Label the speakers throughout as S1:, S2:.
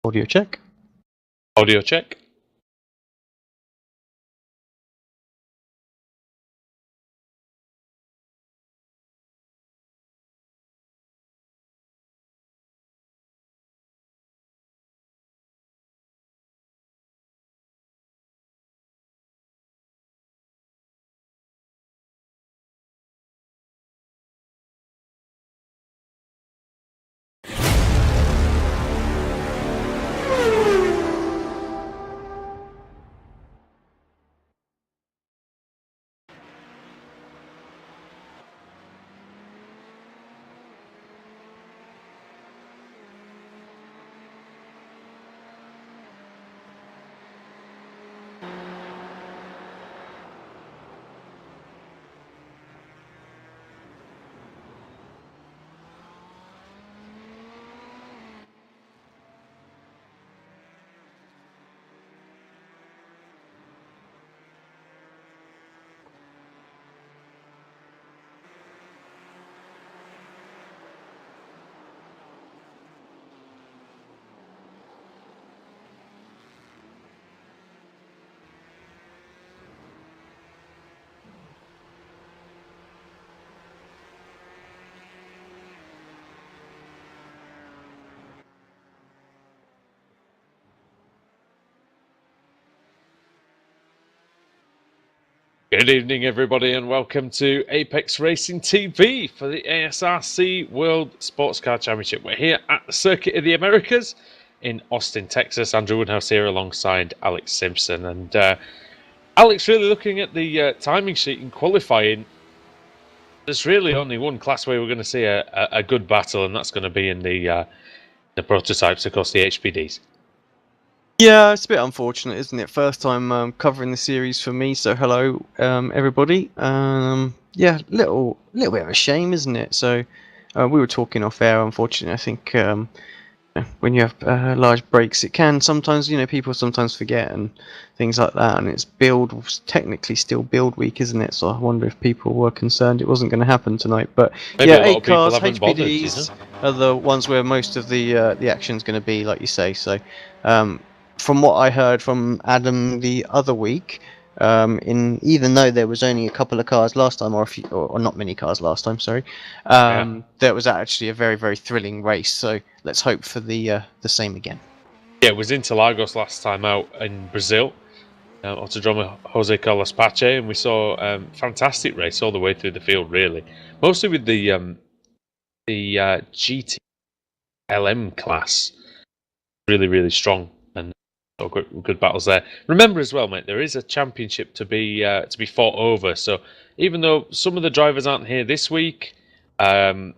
S1: Audio check.
S2: Audio check. Good evening, everybody, and welcome to Apex Racing TV for the ASRC World Sportscar Championship. We're here at the Circuit of the Americas in Austin, Texas. Andrew Woodhouse here alongside Alex Simpson. And Alex, really looking at the timing sheet in qualifying, there's really only one class where we're going to see a good battle, and that's going to be in the prototypes, of course, the HPDs.
S1: Yeah, it's a bit unfortunate, isn't it? First time covering the series for me, so hello, everybody. Yeah, little bit of a shame, isn't it? So we were talking off air. Unfortunately, I think when you have large breaks, it can sometimes, people sometimes forget and things like that. And it's technically still build week, isn't it? So I wonder if people were concerned it wasn't going to happen tonight. But
S2: Maybe
S1: yeah,
S2: a lot
S1: 8
S2: of people
S1: cars,
S2: haven't bothered,
S1: HPDs are the ones where most of the action's going to be, like you say. So from what I heard from Adam the other week, even though there was only a couple of cars last time, or not many cars last time, sorry, that was actually a very, very thrilling race. So let's hope for the same again.
S2: Yeah, it was Interlagos last time out in Brazil. Autodromo Jose Carlos Pache, and we saw fantastic race all the way through the field, really. Mostly with the GT LM class, really, really strong, and good battles there. Remember as well, mate, there is a championship to be fought over. So even though some of the drivers aren't here this week, last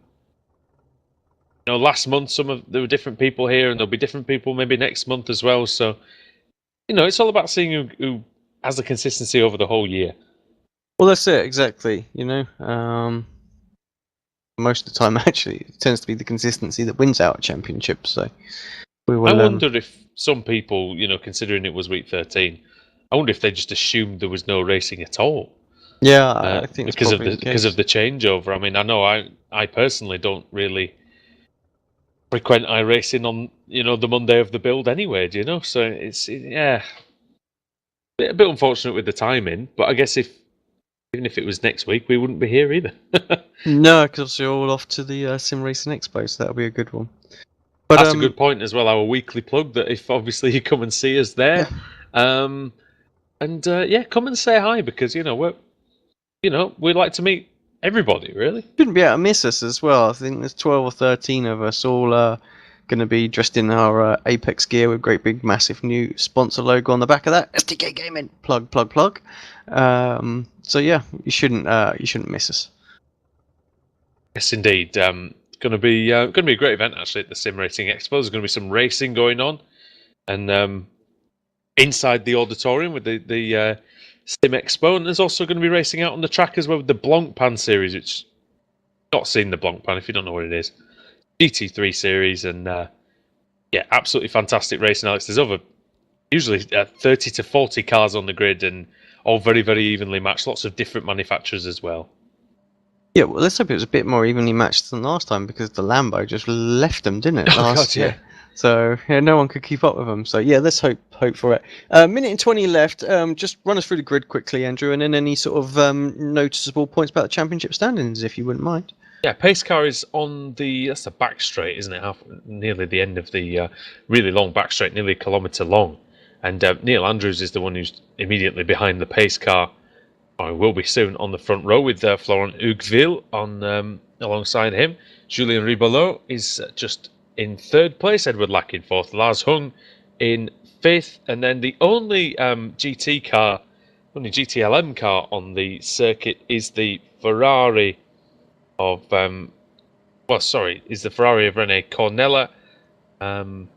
S2: month there were different people here, and there'll be different people maybe next month as well. So it's all about seeing who has the consistency over the whole year.
S1: Well, that's it, exactly. Most of the time, actually, it tends to be the consistency that wins out a championship. So we will.
S2: I wonder if some people, considering it was week 13, I wonder if they just assumed there was no racing at all.
S1: Yeah, I think
S2: because of the changeover. I mean, I know I personally don't really frequent iRacing on the Monday of the build anyway. So it's a bit unfortunate with the timing. But I guess even if it was next week, we wouldn't be here either.
S1: No, because you're all off to the Sim Racing Expo, so that'll be a good one. But
S2: that's a good point as well. Our weekly plug that if obviously you come and see us there, come and say hi, because we'd like to meet everybody, really.
S1: Shouldn't be able to miss us as well. I think there's 12 or 13 of us all going to be dressed in our Apex gear with great big massive new sponsor logo on the back of that. STK Gaming, plug. So yeah, you shouldn't miss us.
S2: Yes, indeed. Going to be a great event actually at the Sim Racing Expo. There's going to be some racing going on, and inside the auditorium with the Sim Expo, and there's also going to be racing out on the track as well with the Blancpain series. Which not seen the Blancpain if you don't know what it is. GT3 series, and absolutely fantastic racing, Alex. There's usually 30 to 40 cars on the grid, and all very, very evenly matched. Lots of different manufacturers as well.
S1: Yeah, well, let's hope it was a bit more evenly matched than last time, because the Lambo just left them, didn't it?
S2: God, yeah.
S1: So yeah, no one could keep up with them. So yeah, let's hope for it. Minute and 20 left. Just run us through the grid quickly, Andrew, and then any sort of noticeable points about the championship standings, if you wouldn't mind.
S2: Yeah, pace car is on that's the back straight, isn't it? Nearly the end of the really long back straight, nearly a kilometre long. And Neil Andrews is the one who's immediately behind the pace car, or will be soon, on the front row, with Florent Hugueville on alongside him. Julien Ribollot is just in third place, Edward Lack in fourth, Lars Hung in fifth, and then the only GTLM car on the circuit is the Ferrari of is the Ferrari of Rene Cornella. Sorry,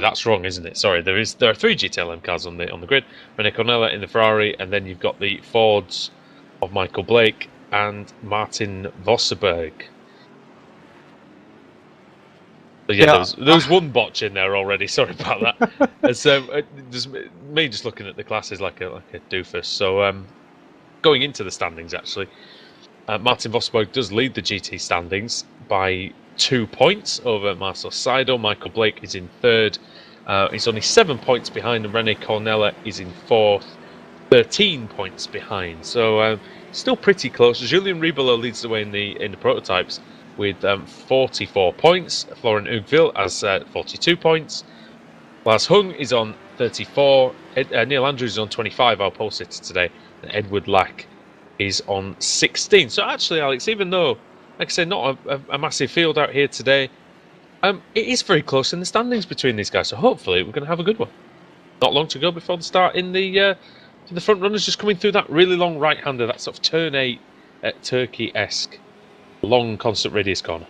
S2: that's wrong, isn't it? Sorry, there are three GTLM cars on the grid. Rene Cornella in the Ferrari, and then you've got the Fords of Michael Blake and Martin Vosseberg. So yeah, there was one botch in there already. Sorry about that. It's me just looking at the classes like a doofus. So going into the standings, actually, Martin Vosseberg does lead the GT standings by 2 points over Marcel Seidel. Michael Blake is in third. He's only 7 points behind, and Rene Cornella is in fourth, 13 points behind. So still pretty close. Julien Ribollot leads the way in the prototypes with 44 points. Florent Hugueville has 42 points. Lars Hung is on 34. Neil Andrews is on 25. I'll post it today. And Edward Lack is on 16. So actually, Alex, even though, like I said, not a massive field out here today, it is very close in the standings between these guys. So hopefully we're going to have a good one. Not long to go before the start in the front runners, just coming through that really long right-hander, that sort of turn 8 Turkey-esque long constant radius corner.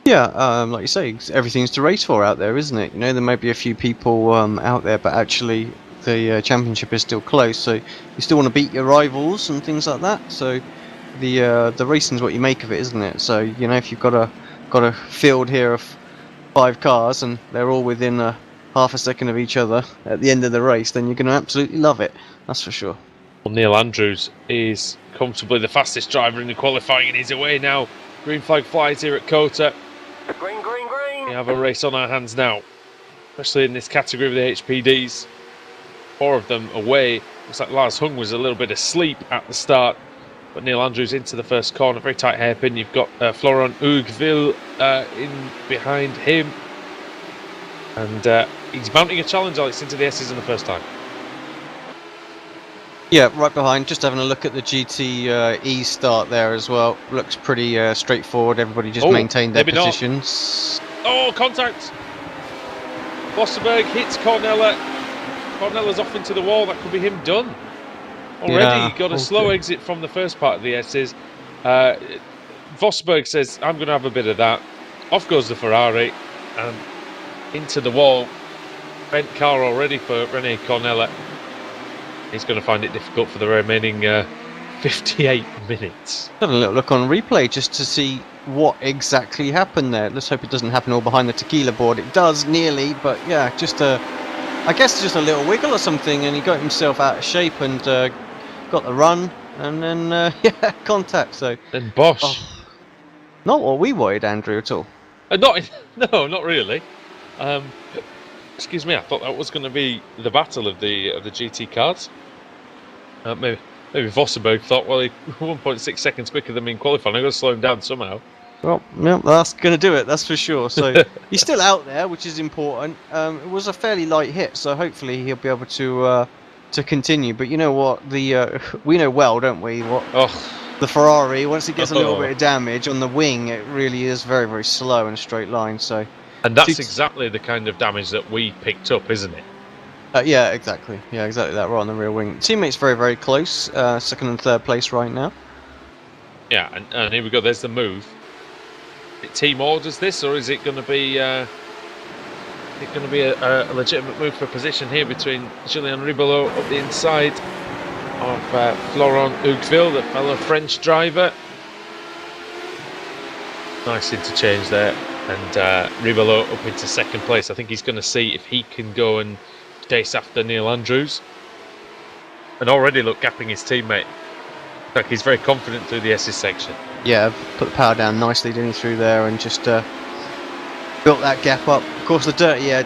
S1: Yeah, like you say, everything's to race for out there, isn't it? You know, there may be a few people out there, but actually the championship is still close, so you still want to beat your rivals and things like that. So the racing's what you make of it, isn't it? So you know, if you've got a field here of 5 cars and they're all within half a second of each other at the end of the race, then you're going to absolutely love it. That's for sure.
S2: Well, Neil Andrews is comfortably the fastest driver in the qualifying, and he's away now. Green flag flies here at COTA.
S3: Green, green, green.
S2: We have a race on our hands now, especially in this category of the HPDs. 4 of them away. Looks like Lars Hung was a little bit asleep at the start, but Neil Andrews into the first corner, very tight hairpin. You've got Florent Hugueville in behind him, and he's mounting a challenge, Alex, into the S's in the first time.
S1: Yeah, right behind. Just having a look at the GTE start there as well. Looks pretty straightforward. Everybody just maintained their positions.
S2: Oh, contact! Vosseberg hits Cornella. Cornella's off into the wall. That could be him done. Already got a slow exit from the first part of the S's. Vosseberg says, I'm going to have a bit of that. Off goes the Ferrari and into the wall. Bent car already for Rene Cornella. He's going to find it difficult for the remaining 58 minutes.
S1: Got a little look on replay just to see what exactly happened there. Let's hope it doesn't happen all behind the tequila board. It does nearly, but yeah, I guess just a little wiggle or something, and he got himself out of shape and got the run, and then yeah, contact. So
S2: then Bosch.
S1: Not what we wanted, Andrew, at all.
S2: No, not really. Excuse me, I thought that was going to be the battle of the GT cars. Maybe Vosseberg thought, well, he 1.6 seconds quicker than me in qualifying. I'm going to slow him down somehow.
S1: Well, yeah, that's going to do it, that's for sure. So he's still out there, which is important. It was a fairly light hit, so hopefully he'll be able to continue. But you know what? We know well, don't we? The Ferrari, once it gets a little bit of damage on the wing, it really is very, very slow in a straight line. So.
S2: And that's exactly the kind of damage that we picked up, isn't it?
S1: Yeah, exactly. Yeah, exactly that, right on the rear wing. Teammates very, very close. Second and third place right now.
S2: Yeah, and here we go. There's the move. Team orders this, or is it going to be a legitimate move for position here between Julien Ribollot up the inside of Florent Hugueville, the fellow French driver? Nice interchange there. And Ribollot up into second place. I think he's going to see if he can go and chase after Neil Andrews. And already, look, gapping his teammate. Like he's very confident through the S's section.
S1: Yeah, put the power down nicely, didn't he, through there, and just built that gap up. Of course, the dirty air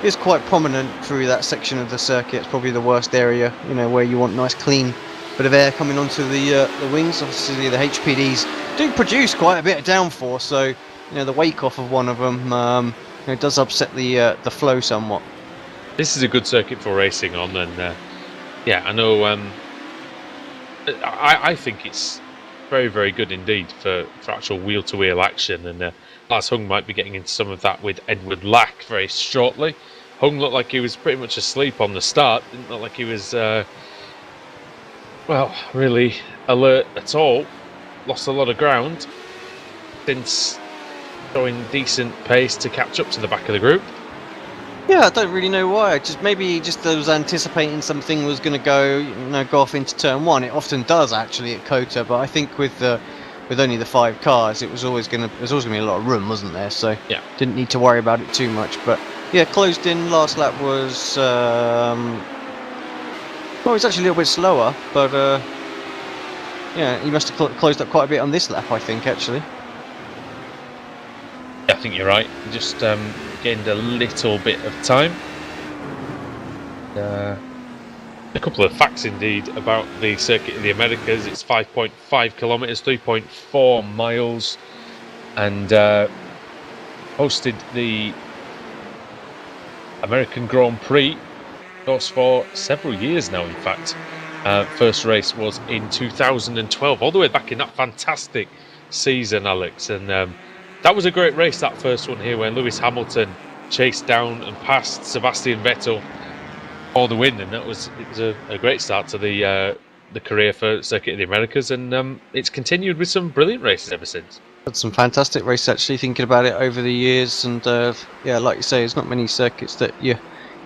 S1: is quite prominent through that section of the circuit. It's probably the worst area, you know, where you want nice clean bit of air coming onto the wings. Obviously, the HPDs do produce quite a bit of downforce, so you know the wake off of one of them you know, does upset the flow somewhat.
S2: This is a good circuit for racing on, and yeah, I know. I think it's very, very good indeed for actual wheel-to-wheel action, and Lars Hung might be getting into some of that with Edward Lack very shortly. Hung looked like he was pretty much asleep on the start. Didn't look like he was, well, really alert at all. Lost a lot of ground since showing decent pace to catch up to the back of the group.
S1: Yeah, I don't really know why. Maybe he just was anticipating something was going to go off into turn one. It often does actually at COTA, but I think with only the 5 cars, there's always going to be a lot of room, wasn't there? So
S2: yeah,
S1: didn't need to worry about it too much. But yeah, closed in. Last lap was well, it's actually a little bit slower, but yeah, he must have closed up quite a bit on this lap, I think, actually.
S2: I think you're right. Just gained a little bit of time. A couple of facts indeed about the Circuit of the Americas. It's 5.5 kilometers, 3.4 miles, and hosted the American Grand Prix course for several years now, in fact. First race was in 2012, all the way back in that fantastic season, Alex, and that was a great race, that first one here, where Lewis Hamilton chased down and passed Sebastian Vettel for the win, and it was a great start to the career for Circuit of the Americas, and it's continued with some brilliant races ever since.
S1: Had some fantastic races actually, thinking about it over the years, and yeah, like you say, there's not many circuits that you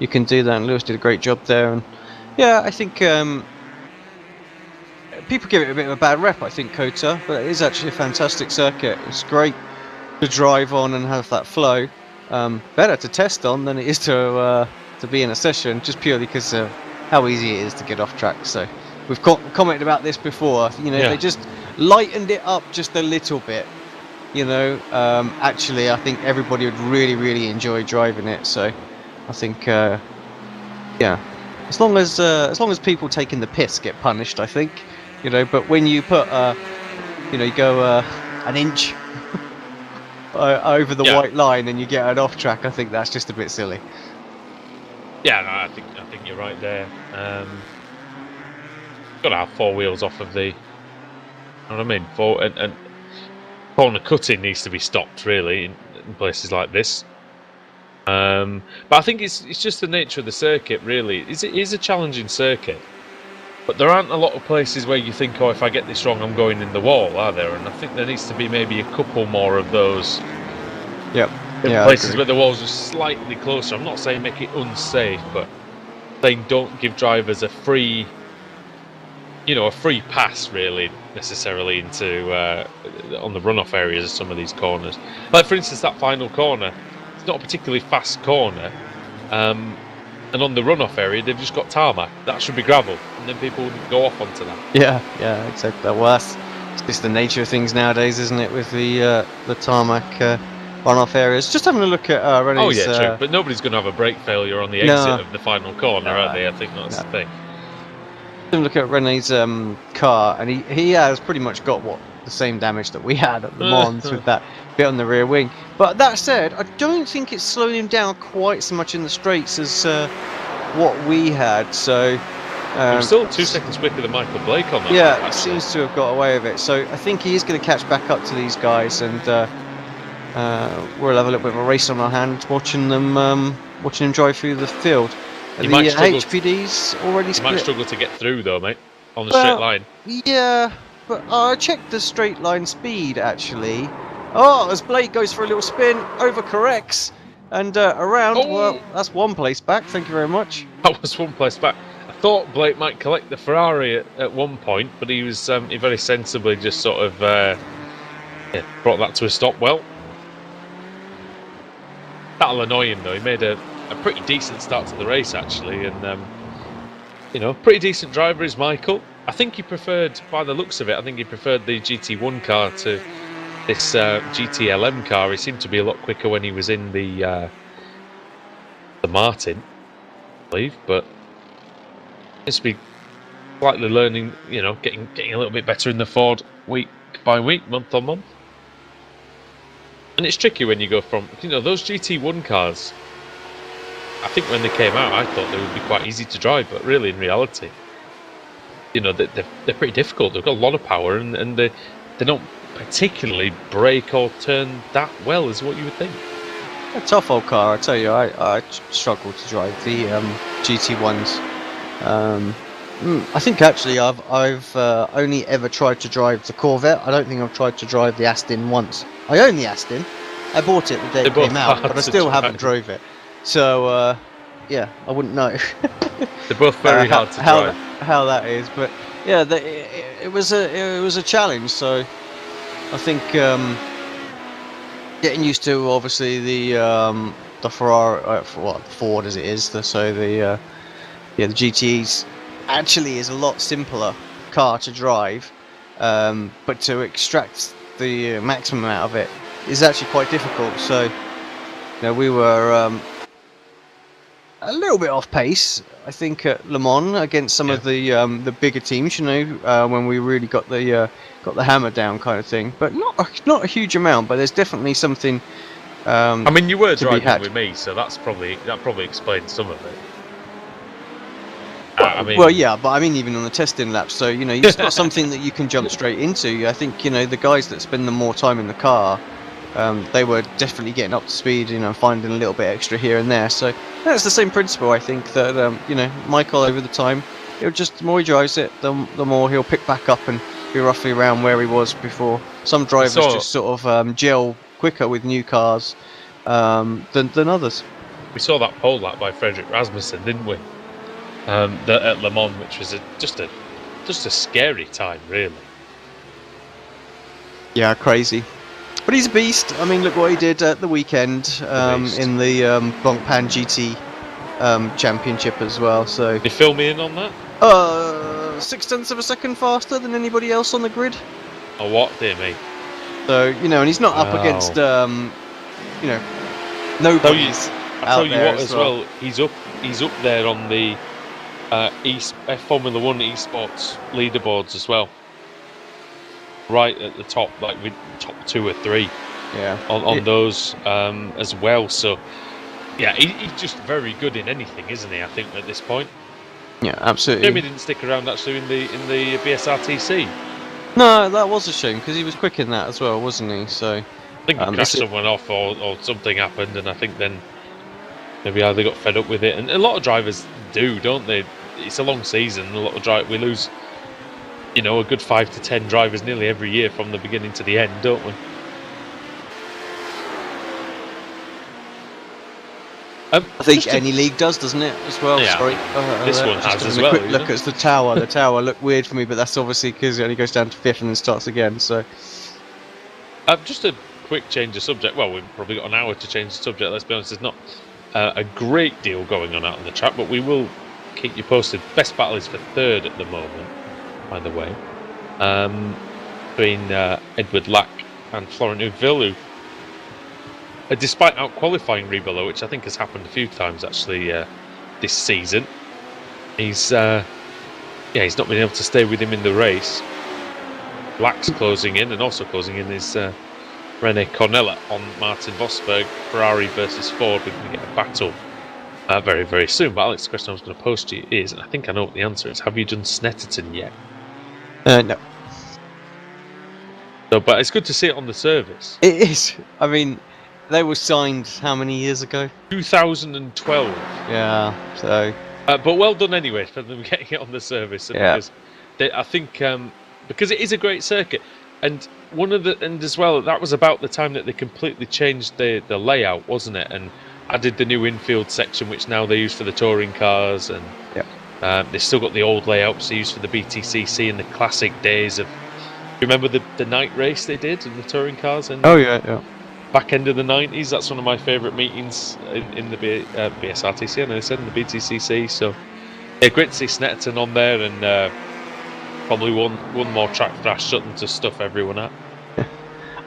S1: can do that, and Lewis did a great job there, and yeah, I think people give it a bit of a bad rep, I think, COTA, but it is actually a fantastic circuit. It's great to drive on and have that flow. Better to test on than it is to be in a session, just purely because of how easy it is to get off track. So we've commented about this before. You know, they just lightened it up just a little bit. You know, actually, I think everybody would really, really enjoy driving it. So I think, yeah, as long as people taking the piss get punished, I think. You know, but when you put, you know, you go an inch over the white line and you get it off track, I think that's just a bit silly.
S2: Yeah, no, I think you're right there. Got to have 4 wheels off of the. You know what I mean? And corner cutting needs to be stopped really in places like this. But I think it's just the nature of the circuit really. It is a challenging circuit. But there aren't a lot of places where you think, oh, if I get this wrong, I'm going in the wall, are there? And I think there needs to be maybe a couple more of those.
S1: Yep.
S2: Places where the walls are slightly closer. I'm not saying make it unsafe, but saying don't give drivers a free pass, really, necessarily into on the runoff areas of some of these corners. Like, for instance, that final corner, it's not a particularly fast corner. And on the runoff area, they've just got tarmac. That should be gravel, and then people wouldn't go off onto that.
S1: Yeah, exactly. Well, it's just the nature of things nowadays, isn't it? With the tarmac runoff areas. Just having a look at René's.
S2: Oh yeah, true. But nobody's going to have a brake failure on the exit of the final corner, are they? I think that's the thing.
S1: Having a look at René's car, and he has pretty much got the same damage that we had at Le Mans with that bit on the rear wing. But that said, I don't think it's slowing him down quite so much in the straights as what we had. So
S2: I'm still 2 seconds quicker than Michael Blake on that.
S1: Yeah, he seems to have got away with it. So I think he is going to catch back up to these guys, and we'll have a little bit of a race on our hands watching them drive through the field. The HPD's already split.
S2: You might struggle to get through though, mate, on the straight line.
S1: Yeah, but I checked the straight line speed actually. Oh, as Blake goes for a little spin, overcorrects, and around. Oh. Well, that's 1 place back. Thank you very much.
S2: That was 1 place back. I thought Blake might collect the Ferrari at one point, but he was he very sensibly just sort of brought that to a stop. Well, that'll annoy him though. He made a pretty decent start to the race actually, and pretty decent driver is Michael. I think he preferred, by the looks of it, the GT1 car to this GTLM car. He seemed to be a lot quicker when he was in the Martin, I believe, but seems to be slightly learning, getting a little bit better in the Ford week by week, month on month. And it's tricky when you go from, those GT1 cars. I think when they came out, I thought they would be quite easy to drive, but really, in reality, they're pretty difficult. They've got a lot of power, and they don't particularly brake or turn that well as what you would think.
S1: A tough old car, I tell you. I struggle to drive the GT1s. I think actually I've only ever tried to drive the Corvette. I don't think I've tried to drive the Aston once. I own the Aston. I bought it the day it came out, but I still haven't drove it. So yeah, I wouldn't know.
S2: They're both very hard to drive.
S1: How that is, but yeah, it was a challenge. So I think getting used to obviously the Ferrari, Ford as it is. The GTEs actually is a lot simpler car to drive, but to extract the maximum out of it is actually quite difficult. So we were a little bit off pace, I think, at Le Mans against some of the bigger teams. When we really got the hammer down, kind of thing. But not a huge amount. But there's definitely something.
S2: I mean, you were driving with me, so that probably explains some of it.
S1: Well, yeah, but I mean, even on the testing laps, so it's not something that you can jump straight into. I think the guys that spend the more time in the car, they were definitely getting up to speed, finding a little bit extra here and there. So that's the same principle, I think, that Michael over the time, the more he drives it, the more he'll pick back up and be roughly around where he was before. Some drivers just sort of gel quicker with new cars than others.
S2: We saw that pole lap by Frederick Rasmussen, didn't we? At Le Mans, which was just a scary time, really.
S1: Yeah, crazy. But he's a beast. I mean, look what he did at the weekend in the Blancpain GT Championship as well. So
S2: did you fill me in on that?
S1: 0.6 of a second faster than anybody else on the grid.
S2: Oh, what, dear me!
S1: So and he's not up against nobody's.
S2: I tell you what, as well, he's up there on the Formula One eSports leaderboards as well. Right at the top, like with top 2 or 3, on those as well. So yeah, he's just very good in anything, isn't he? I think at this point.
S1: Yeah, absolutely.
S2: Jamie didn't stick around actually in the BSRTC.
S1: No, that was a shame because he was quick in that as well, wasn't he? So
S2: I think he crashed someone off or something happened, and I think then maybe either got fed up with it. And a lot of drivers do, don't they? It's a long season. A lot of we lose. A good 5 to 10 drivers nearly every year from the beginning to the end, don't we?
S1: I think any league does, doesn't it, as well?
S2: Yeah.
S1: Sorry.
S2: This one has as well.
S1: A quick look at the tower. The tower looked weird for me, but that's obviously because it only goes down to 5th and then starts again. So,
S2: just a quick change of subject. Well, we've probably got an hour to change the subject. Let's be honest, there's not a great deal going on out on the track, but we will keep you posted. Best battle is for 3rd at the moment, by the way, between Edward Lack and Florent Neuville, who, despite out-qualifying Rebolo, which I think has happened a few times actually this season, he's not been able to stay with him in the race. Lack's closing in, and also closing in is René Cornella on Martin Vosberg. Ferrari versus Ford. We're going to get a battle very, very soon. But Alex, the question I was going to pose to you is, and I think I know what the answer is, have you done Snetterton yet?
S1: No.
S2: So, but it's good to see it on the service.
S1: It is. I mean, they were signed how many years ago?
S2: 2012.
S1: Yeah. So.
S2: But well done anyway for them getting it on the service. Because I think because it is a great circuit, and as well, that was about the time that they completely changed the layout, wasn't it? And added the new infield section, which now they use for the touring cars, and they've still got the old layouts they used for the BTCC in the classic days of. Remember the night race they did in the touring cars? And back end of the 90s. That's one of my favourite meetings in the BSRTC. I know I said in the BTCC. So yeah, great to see Snetterton on there, and probably one more track for Ash Sutton to stuff everyone at.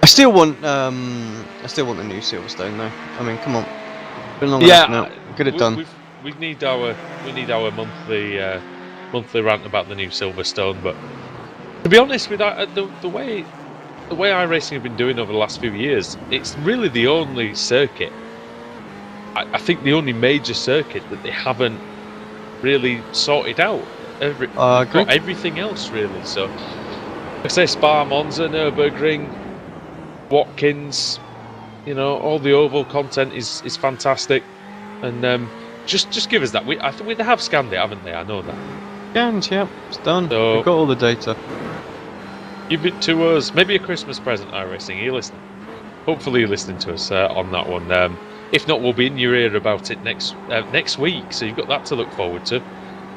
S1: still want the new Silverstone though. I mean, come on, been long enough now. Get it done.
S2: We need our monthly rant about the new Silverstone. But to be honest, with the way iRacing have been doing over the last few years, it's really the only circuit. I think the only major circuit that they haven't really sorted out. Got everything else really. So, like I say, Spa, Monza, Nürburgring, Watkins, all the oval content is fantastic, and just give us that. I think they have scanned it, haven't they? I know that.
S1: Scanned, yeah, it's done.
S2: So,
S1: we've got all the data.
S2: Give it to us. Maybe a Christmas present, iRacing. Are you listening? Hopefully you're listening to us on that one. If not, we'll be in your ear about it next week, so you've got that to look forward to.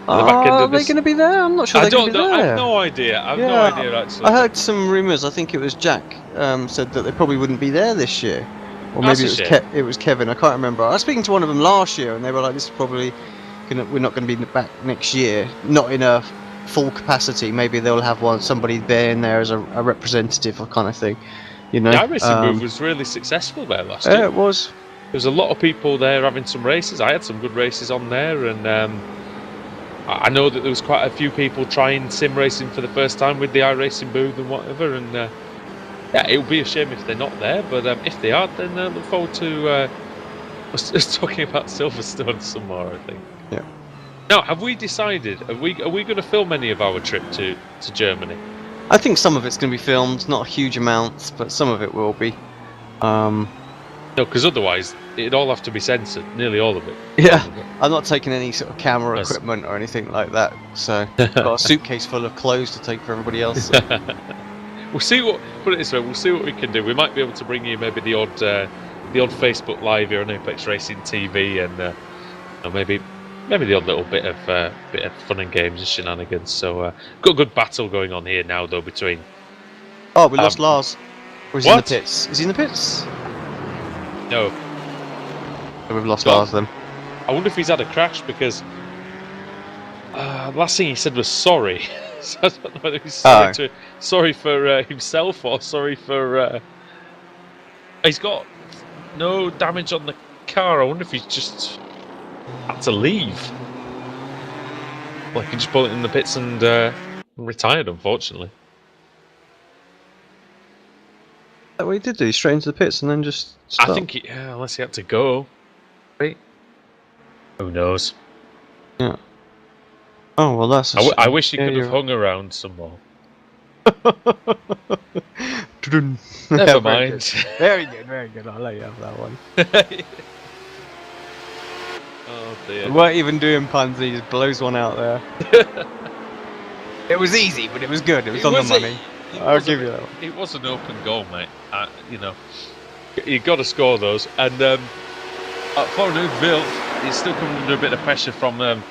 S1: Are they going to be there? I'm not sure they're going to be there.
S2: I have no idea. Actually.
S1: I heard some rumours. I think it was Jack said that they probably wouldn't be there this year, or maybe it was Kevin. I can't remember. I was speaking to one of them last year, and they were like, "This is probably we're not going to be back next year, not in a full capacity. Maybe they'll have somebody there in there as a representative kind of thing." The
S2: iRacing move was really successful there last year.
S1: Yeah, it was.
S2: There was a lot of people there having some races. I had some good races on there, and I know that there was quite a few people trying sim racing for the first time with the iRacing booth and whatever. And it would be a shame if they're not there, but if they are, then look forward to us talking about Silverstone some more. I think.
S1: Yeah.
S2: Now, have we decided? Are we going to film any of our trip to Germany?
S1: I think some of it's going to be filmed, not huge amounts, but some of it will be.
S2: No, because otherwise it'd all have to be censored, nearly all of it.
S1: Yeah, I'm not taking any sort of camera equipment or anything like that, so I've got a suitcase full of clothes to take for everybody else. So.
S2: We'll see put it this way, we'll see what we can do. We might be able to bring you maybe the odd Facebook Live here on Apex Racing TV, and maybe the odd little bit of fun and games and shenanigans. So got a good battle going on here now though between.
S1: Oh, we lost Lars. Or is he in the
S2: What?
S1: pits? Is he in the pits?
S2: No.
S1: So we've lost Lars then.
S2: I wonder if he's had a crash because last thing he said was sorry. So I don't know whether he's sorry for himself or sorry for. He's got no damage on the car. I wonder if he's just had to leave. Well, he just pulled it in the pits and retired, unfortunately.
S1: That what he did? He straight into the pits and then just stopped.
S2: I think unless he had to go. Right? Who knows?
S1: Yeah. Oh well, that's.
S2: I wish he could have hung around some more. Never mind.
S1: Very good, very good. I'll let you have that one.
S2: Oh dear.
S1: We weren't even doing puns. He just blows one out there. It was easy, but it was good. It was on the money. I'll give you that one.
S2: It was an open goal, mate. You've got to score those. And for Newville, he's still coming under a bit of pressure from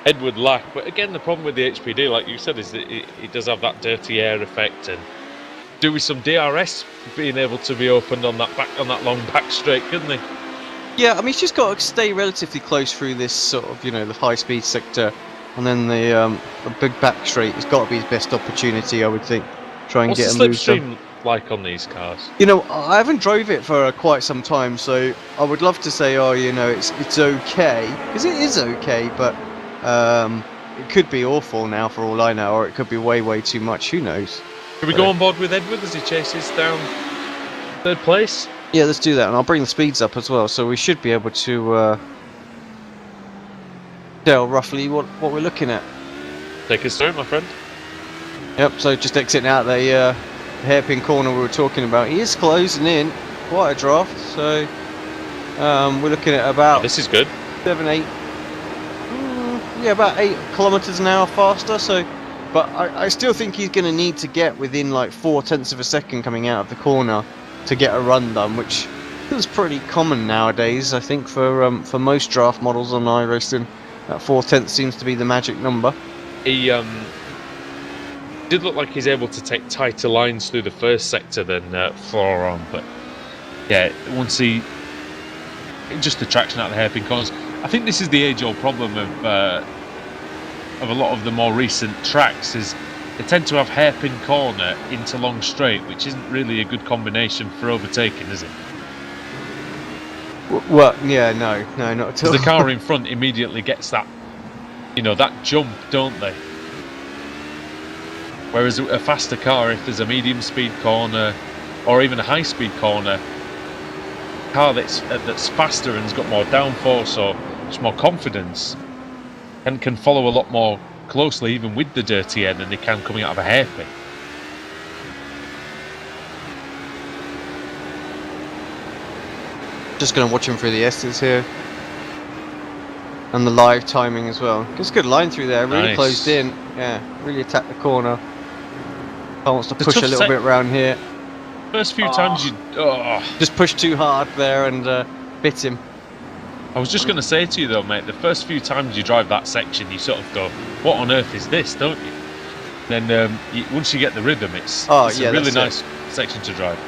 S2: Edward Lack. But again, the problem with the HPD, like you said, is that it does have that dirty air effect. And do with some DRS being able to be opened on that long back straight, couldn't they?
S1: Yeah, I mean, he's just got to stay relatively close through this sort of, the high-speed sector, and then the big back straight has got to be his best opportunity, I would think. Try and
S2: What's
S1: get
S2: the
S1: a move.
S2: slipstream like on these cars?
S1: I haven't drove it for quite some time, so I would love to say, it's okay, because it is okay, but it could be awful now for all I know, or it could be way, way too much. Who knows?
S2: Should we go on board with Edward as he chases down third place?
S1: Yeah, let's do that, and I'll bring the speeds up as well, so we should be able to tell roughly what we're looking at.
S2: Take us through, my friend.
S1: Yep, so just exiting out the hairpin corner we were talking about. He is closing in, quite a draft, so we're looking at about...
S2: this is good.
S1: 7, 8... about 8 kilometers an hour faster, so... But I still think he's going to need to get within like 0.4 of a second coming out of the corner to get a run done, which is pretty common nowadays, I think, for most draft models on iRacing. That 0.4 seems to be the magic number.
S2: He did look like he's able to take tighter lines through the first sector than far on, but yeah, once just the traction out of the hairpin corners. I think this is the age-old problem of a lot of the more recent tracks is they tend to have hairpin corner into long straight, which isn't really a good combination for overtaking, is it?
S1: Well, yeah, no, not at all.
S2: The car in front immediately gets that, that jump, don't they? Whereas a faster car, if there's a medium speed corner or even a high speed corner, car that's faster and has got more downforce or just more confidence and can follow a lot more closely, even with the dirty air, than they can coming out of a hairpin.
S1: Just going to watch him through the S's here. And the live timing as well. It's a good line through there, really
S2: Nice.
S1: closed in. Yeah, really attacked the corner. I wants to push a little bit around here.
S2: First few times you...
S1: Just pushed too hard there and bit him.
S2: I was just going to say to you though, mate, the first few times you drive that section, you sort of go, what on earth is this, don't you? Then once you get the rhythm, it's a really nice section to drive.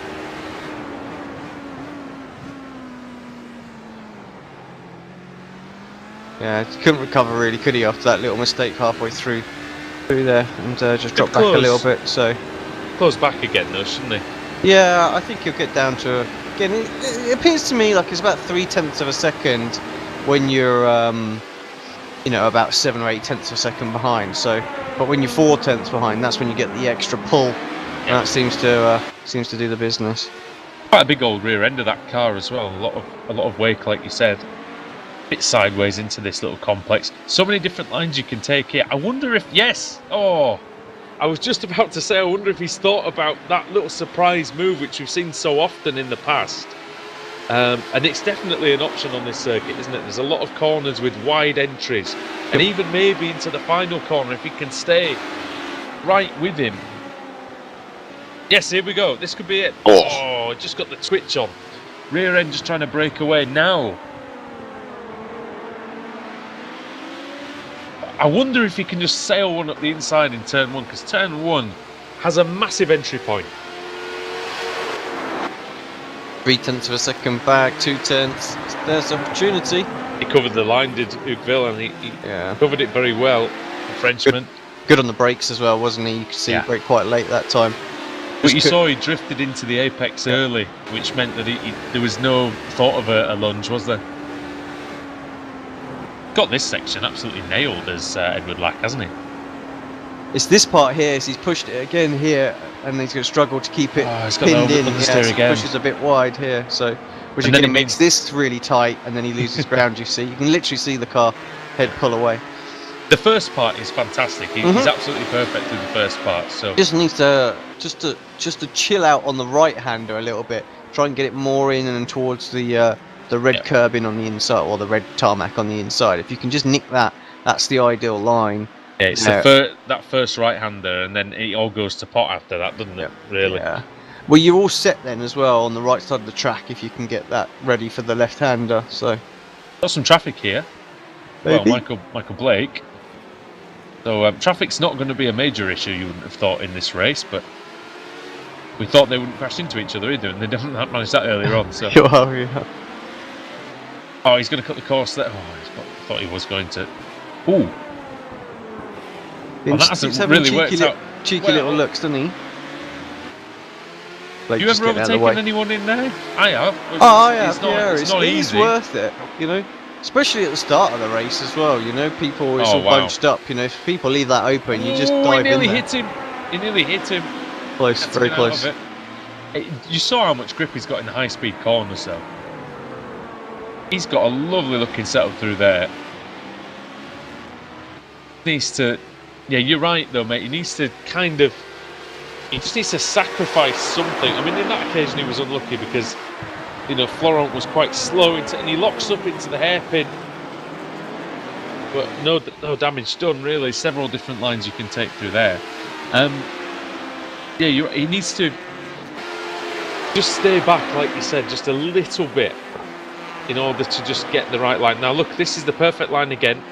S1: Yeah, he couldn't recover really, could he, after that little mistake halfway through there, and just dropped back a little bit. So
S2: close back again though, shouldn't he?
S1: Yeah, I think he'll get down to again. It appears to me like it's about 0.3 of a second when you're about 7 or 8 tenths of a second behind. So, but when you're 4 tenths behind, that's when you get the extra pull, and that seems to do the business.
S2: Quite a big old rear end of that car as well. A lot of wake, like you said. Bit sideways into this little complex. So many different lines you can take here. I wonder if I was just about to say, I wonder if he's thought about that little surprise move which we've seen so often in the past. And it's definitely an option on this circuit, isn't it? There's a lot of corners with wide entries, and even maybe into the final corner if he can stay right with him. Yes, here we go. This could be it. Oh, just got the twitch on. Rear end just trying to break away now. I wonder if he can just sail one up the inside in turn 1, because turn 1 has a massive entry point.
S1: 3 tenths of a second back, 2 tenths. There's opportunity.
S2: He covered the line, did Hugueville, and he covered it very well. The Frenchman.
S1: Good on the brakes as well, wasn't he? You could see he braked quite late that time.
S2: But you saw he drifted into the apex early, which meant that there was no thought of a lunge, was there? Got this section absolutely nailed as Edward Lack, hasn't he?
S1: It's this part here, as he's pushed it again here, and he's going to struggle to keep it pinned in. He pushes a bit wide here, so which again makes this really tight, and then he loses ground. You see, you can literally see the car head pull away.
S2: The first part is fantastic. He's absolutely perfect in the first part. So
S1: just needs to just to chill out on the right hander a little bit. Try and get it more in and towards the red curbing on the inside, or the red tarmac on the inside. If you can just nick that, that's the ideal line.
S2: Yeah, it's that first right-hander, and then it all goes to pot after that, doesn't it? Really.
S1: Yeah. Well, you're all set then as well on the right side of the track if you can get that ready for the left-hander. So
S2: got some traffic here.
S1: Maybe.
S2: Well, Michael Blake. So traffic's not going to be a major issue, you wouldn't have thought, in this race, but we thought they wouldn't crash into each other either, and they didn't manage that earlier on. So. Oh, he's going to cut the course there. Oh, I thought he was going to. Ooh. Well, that hasn't really worked out.
S1: Cheeky little looks, doesn't he?
S2: Have you ever overtaken anyone in there? I have.
S1: I have.
S2: It's not easy.
S1: It's worth it, especially at the start of the race as well. People always all bunched up. If people leave that open, you just dive in there.
S2: He nearly hit him.
S1: Close, very close.
S2: You saw how much grip he's got in the high-speed corners, though. He's got a lovely looking setup through there. Needs to, you're right though, mate. He needs to he just needs to sacrifice something. I mean, in that occasion he was unlucky because, Florent was quite slow and he locks up into the hairpin. But no damage done really. Several different lines you can take through there. He needs to just stay back, like you said, just a little bit, in order to just get the right line. Now look, this is the perfect line again.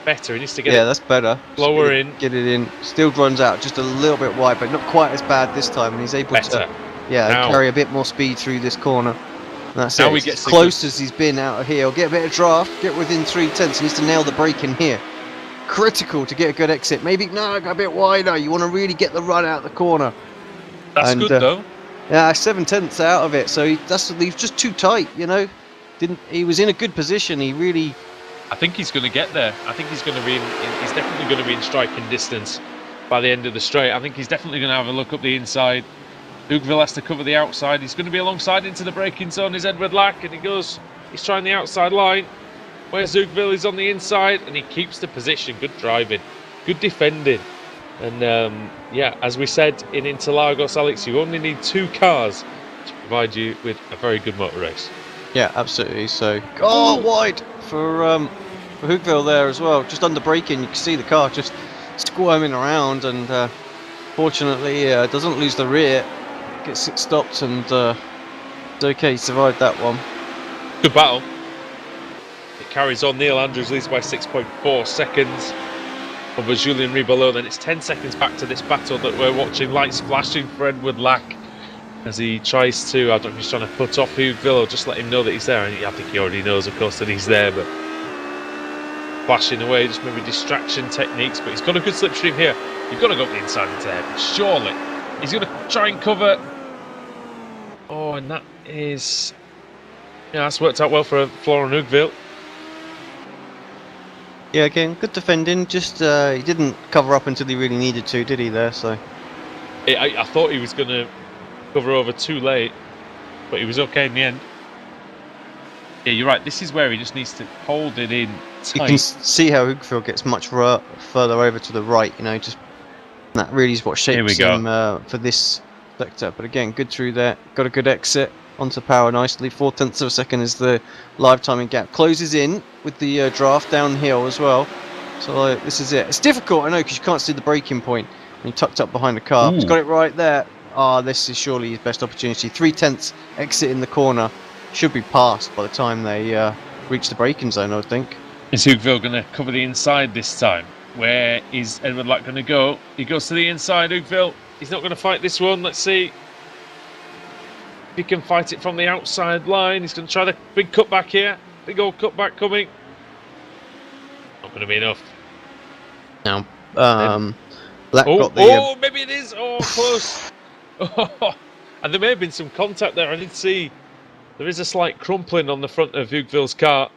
S2: Better, he needs to get
S1: that's better.
S2: Lower in.
S1: Get it in. Still runs out just a little bit wide, but not quite as bad this time, and he's able to carry a bit more speed through this corner. And that's now it. As close as he's been out of here. He'll get a bit of draft, get within 3 tenths. He needs to nail the brake in here. critical to get a good exit. Maybe no, go a bit wider. You want to really get the run out the corner.
S2: That's
S1: And,
S2: good though.
S1: Yeah, 7/10 out of it. So he's just too tight. You know, he was in a good position. He really.
S2: I think he's going to get there. I think he's going to be. He's definitely going to be in striking distance by the end of the straight. I think he's definitely going to have a look up the inside. Hoogville has to cover the outside. He's going to be alongside into the braking zone. Is Edward Lack, and he's trying the outside line. Where's Hoogville? Is on the inside, and he keeps the position. Good driving, good defending, and yeah, as we said in Interlagos, Alex, you only need 2 cars to provide you with a very good motor race.
S1: Yeah, absolutely. So wide for Hoogville there as well. Just under braking, you can see the car just squirming around, and fortunately doesn't lose the rear. Gets it stopped, and it's okay. He survived that one.
S2: Good battle. It carries on. Neil Andrews leads by 6.4 seconds over Julien Ribelow. Then it's 10 seconds back to this battle that we're watching. Lights flashing for Edward Lack as he tries to, I don't know if he's trying to put off Hoogville or just let him know that he's there. And I think he already knows, of course, that he's there, but flashing away, just maybe distraction techniques. But he's got a good slipstream here. You've got to go up the inside into there, surely. He's going to try and cover. Oh, and that is... Yeah, that's worked out well for Florent Hoogville.
S1: Yeah, again, good defending. Just he didn't cover up until he really needed to, did he? There, so
S2: I thought he was going to cover over too late, but he was okay in the end. Yeah, you're right. This is where he just needs to hold it in tight.
S1: you can see how Hoogville gets much further over to the right. You know, just that really is what shapes him for this sector. But again, good through there. Got a good exit onto power nicely. 0.4 of a second is the live timing gap. Closes in with the draft downhill as well. So this is it. It's difficult, I know, because you can't see the braking point. And he tucked up behind the car. He's got it right there. This is surely his best opportunity. 0.3 exit in the corner. Should be passed by the time they reach the braking zone, I would think.
S2: Is Hoogville going to cover the inside this time? Where is Edward Lack going to go? He goes to the inside, Hoogville. He's not going to fight this one. Let's see if he can fight it from the outside line. He's going to try the big cutback here. Big old cutback coming. Not going to be enough.
S1: Now, Black got the...
S2: maybe it is. Oh, close. And there may have been some contact there. I did see there is a slight crumpling on the front of Hoogville's car.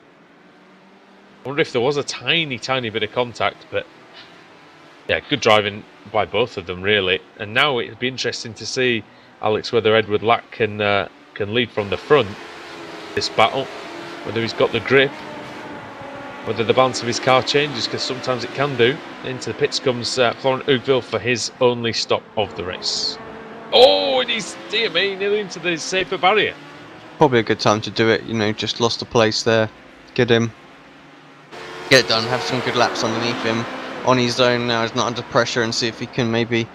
S2: I wonder if there was a tiny bit of contact, but yeah, good driving by both of them, really. And now it'd be interesting to see, Alex, whether Edward Lack can lead from the front this battle, whether he's got the grip, whether the balance of his car changes, because sometimes it can do. Into the pits comes Florent Hoogville for his only stop of the race. Oh, and he's, dear me, nearly into the safer barrier.
S1: Probably a good time to do it, you know, just lost a place there. Get it done, have some good laps underneath him on his own now. He's not under pressure, and see if he can maybe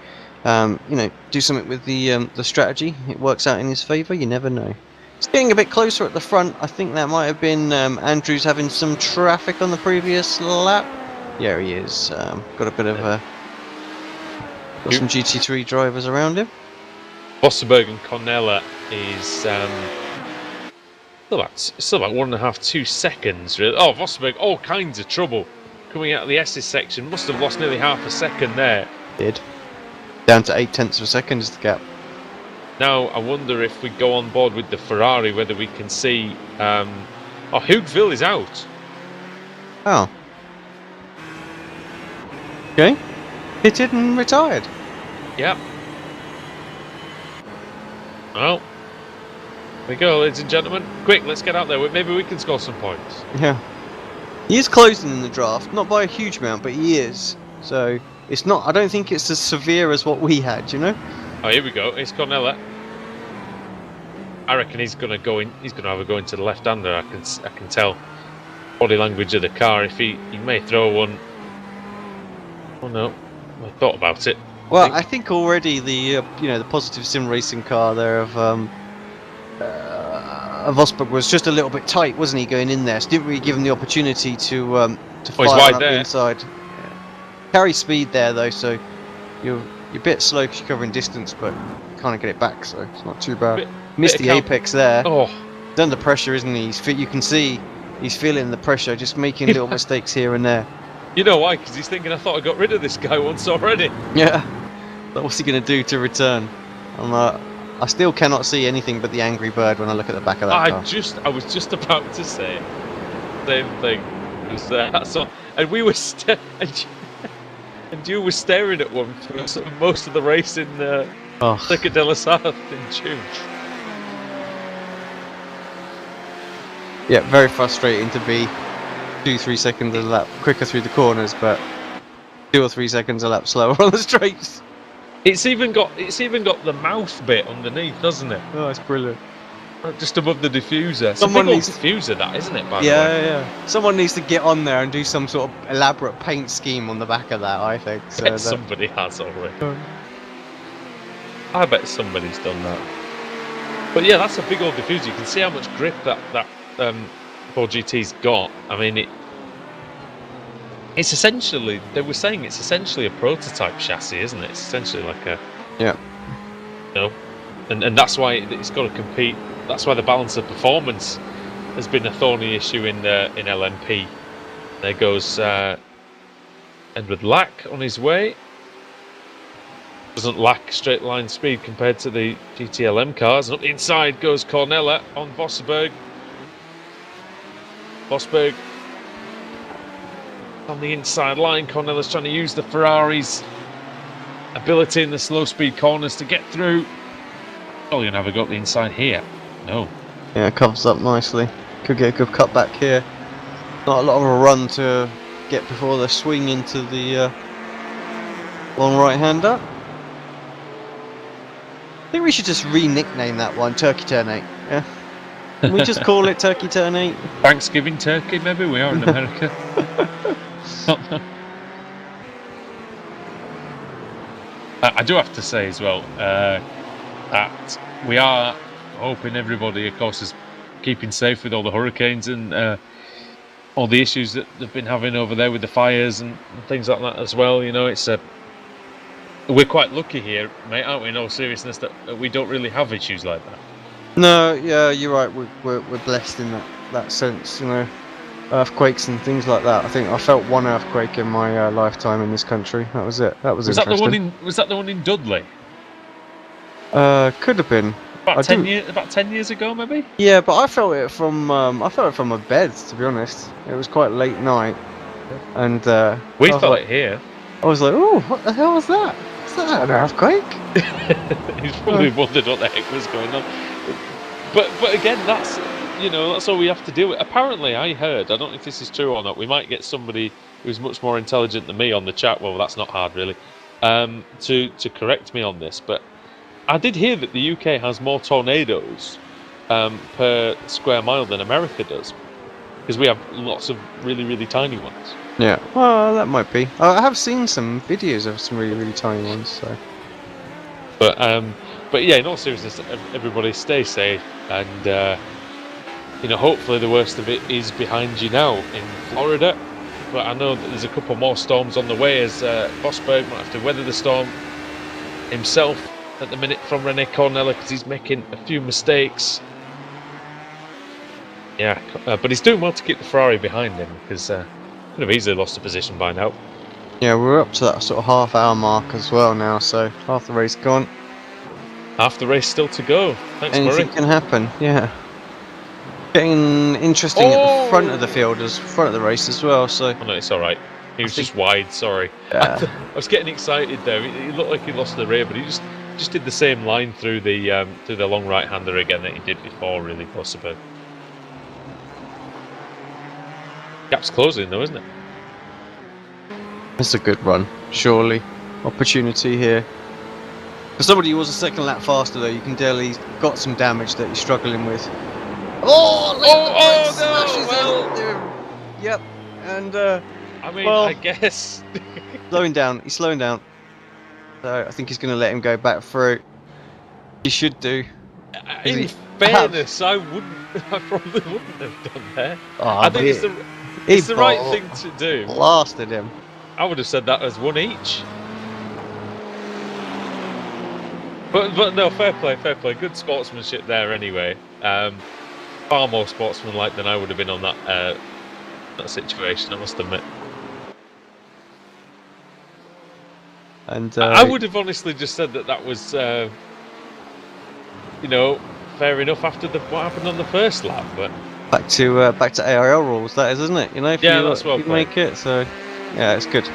S1: do something with the strategy. It works out in his favour, you never know. It's getting a bit closer at the front. I think that might have been Andrews having some traffic on the previous lap. Yeah, he is. Got a bit of got some GT3 drivers around him.
S2: Vossenberg and Cornella is still about 1.5-2 seconds, really. Oh, Vossenberg, all kinds of trouble coming out of the S's section. Must have lost nearly half a second there.
S1: Did. Down to 0.8 of a second is the gap.
S2: Now, I wonder if we go on board with the Ferrari, whether we can see... Hoogville is out.
S1: Oh. Okay. Pitted and retired.
S2: Yep. Well, here we go, ladies and gentlemen. Quick, let's get out there. Maybe we can score some points.
S1: Yeah. He is closing in the draft, not by a huge amount, but he is. So, it's not... I don't think it's as severe as what we had, you know?
S2: Oh, here we go. It's Cornella. I reckon he's going to go in. He's going to have a go into the left-hander. I can tell body language of the car. If he may throw one. Oh no, I thought about it.
S1: Well, I think already the the positive sim racing car there of Vosberg was just a little bit tight, wasn't he, going in there? So didn't really give him the opportunity to fire
S2: wide
S1: up
S2: there.
S1: the inside. Yeah. Carry speed there though, so you're a bit slow because you're covering distance, but you kind of get it back, so it's not too bad. Missed the apex there.
S2: Oh,
S1: he's under pressure, isn't he? You can see he's feeling the pressure, just making little mistakes here and there.
S2: You know why? Because he's thinking, I thought I got rid of this guy once already.
S1: Yeah. But what's he going to do to return? I still cannot see anything but the angry bird when I look at the back of that car.
S2: I was just about to say same thing. That's all. And we were and you were staring at one for sort of most of the race in Circuit de la South in June.
S1: Yeah, very frustrating to be 2-3 seconds a lap quicker through the corners, but 2 or 3 seconds a lap slower on the straights.
S2: It's even got the mouth bit underneath, doesn't it?
S1: Oh, it's brilliant.
S2: Just above the diffuser. It's
S1: Someone
S2: a big
S1: needs
S2: old diffuser, that, isn't it? By the way.
S1: Yeah. Someone needs to get on there and do some sort of elaborate paint scheme on the back of that, I think.
S2: I bet somebody has already. I bet somebody's done that. But yeah, that's a big old diffuser. You can see how much grip that 4GT's got. I mean, it's essentially, they were saying it's essentially a prototype chassis, isn't it? It's essentially like a...
S1: Yeah.
S2: You know, and that's why it's got to compete. That's why the balance of performance has been a thorny issue in LMP. There goes Edward Lack on his way. Doesn't lack straight line speed compared to the GTLM cars. And up the inside goes Cornella on Vosberg. Vosberg on the inside line. Cornella's trying to use the Ferrari's ability in the slow speed corners to get through. Oh, you're gonna have a go up the inside here. No.
S1: Yeah, covers up nicely. Could get a good cut back here. Not a lot of a run to get before the swing into the long right-hander. I think we should just re-nickname that one Turkey Turn 8. Yeah. Can we just call it Turkey Turn 8?
S2: Thanksgiving turkey, maybe? We are in America. I do have to say as well that we are hoping everybody, of course, is keeping safe with all the hurricanes and all the issues that they've been having over there with the fires and things like that as well. You know, it's we're quite lucky here, mate, aren't we? In all seriousness, that we don't really have issues like that.
S1: No, yeah, you're right. We're blessed in that sense. You know, earthquakes and things like that. I think I felt one earthquake in my lifetime in this country. That was it. That was interesting.
S2: Was that the one in Dudley?
S1: Could have been.
S2: About 10 years ago, maybe.
S1: Yeah, but I felt it from my bed. To be honest, it was quite late night, and
S2: we felt it here.
S1: I was like, "Oh, what the hell was that? Is that an earthquake?"
S2: He's probably wondered what the heck was going on. But again, that's all we have to deal with. Apparently, I heard. I don't know if this is true or not. We might get somebody who's much more intelligent than me on the chat. Well, that's not hard, really. To correct me on this, but I did hear that the UK has more tornadoes per square mile than America does, because we have lots of really, really tiny ones.
S1: Yeah, well, that might be. I have seen some videos of some really, really tiny ones. So,
S2: but yeah, in all seriousness, everybody stay safe, and hopefully the worst of it is behind you now in Florida. But I know that there's a couple more storms on the way, as Vosberg might have to weather the storm himself at the minute from Rene Cornella, because he's making a few mistakes. Yeah, but he's doing well to keep the Ferrari behind him, because could have easily lost a position by now.
S1: Yeah, we're up to that sort of half-hour mark as well now, so half the race gone.
S2: Half the race still to go. Thanks,
S1: Anything
S2: Murray.
S1: can happen, yeah. Getting interesting at the front of the field, front of the race as well. So.
S2: Oh no, it's all right. He was just wide. Sorry.
S1: Yeah.
S2: I was getting excited there. He looked like he lost the rear, but he just did the same line through the long right-hander again that he did before, really, possibly. Gap's closing though, isn't it?
S1: It's a good run, surely. Opportunity here. For somebody who was a second lap faster though, you can tell he's got some damage that he's struggling with. Yep, and
S2: I mean, I guess
S1: slowing down. He's slowing down. So I think he's going to let him go back through. He should do.
S2: In fairness, I probably wouldn't have done that. I think it's the right thing to do.
S1: Blasted him.
S2: I would have said that as one each. But no, fair play. Good sportsmanship there anyway. Far more sportsmanlike than I would have been on that situation, I must admit.
S1: And
S2: I would have honestly just said that was, fair enough after what happened on the first lap, but
S1: back to ARL rules, that is, isn't it? If
S2: that's well
S1: you
S2: played.
S1: make it, so yeah, it's good.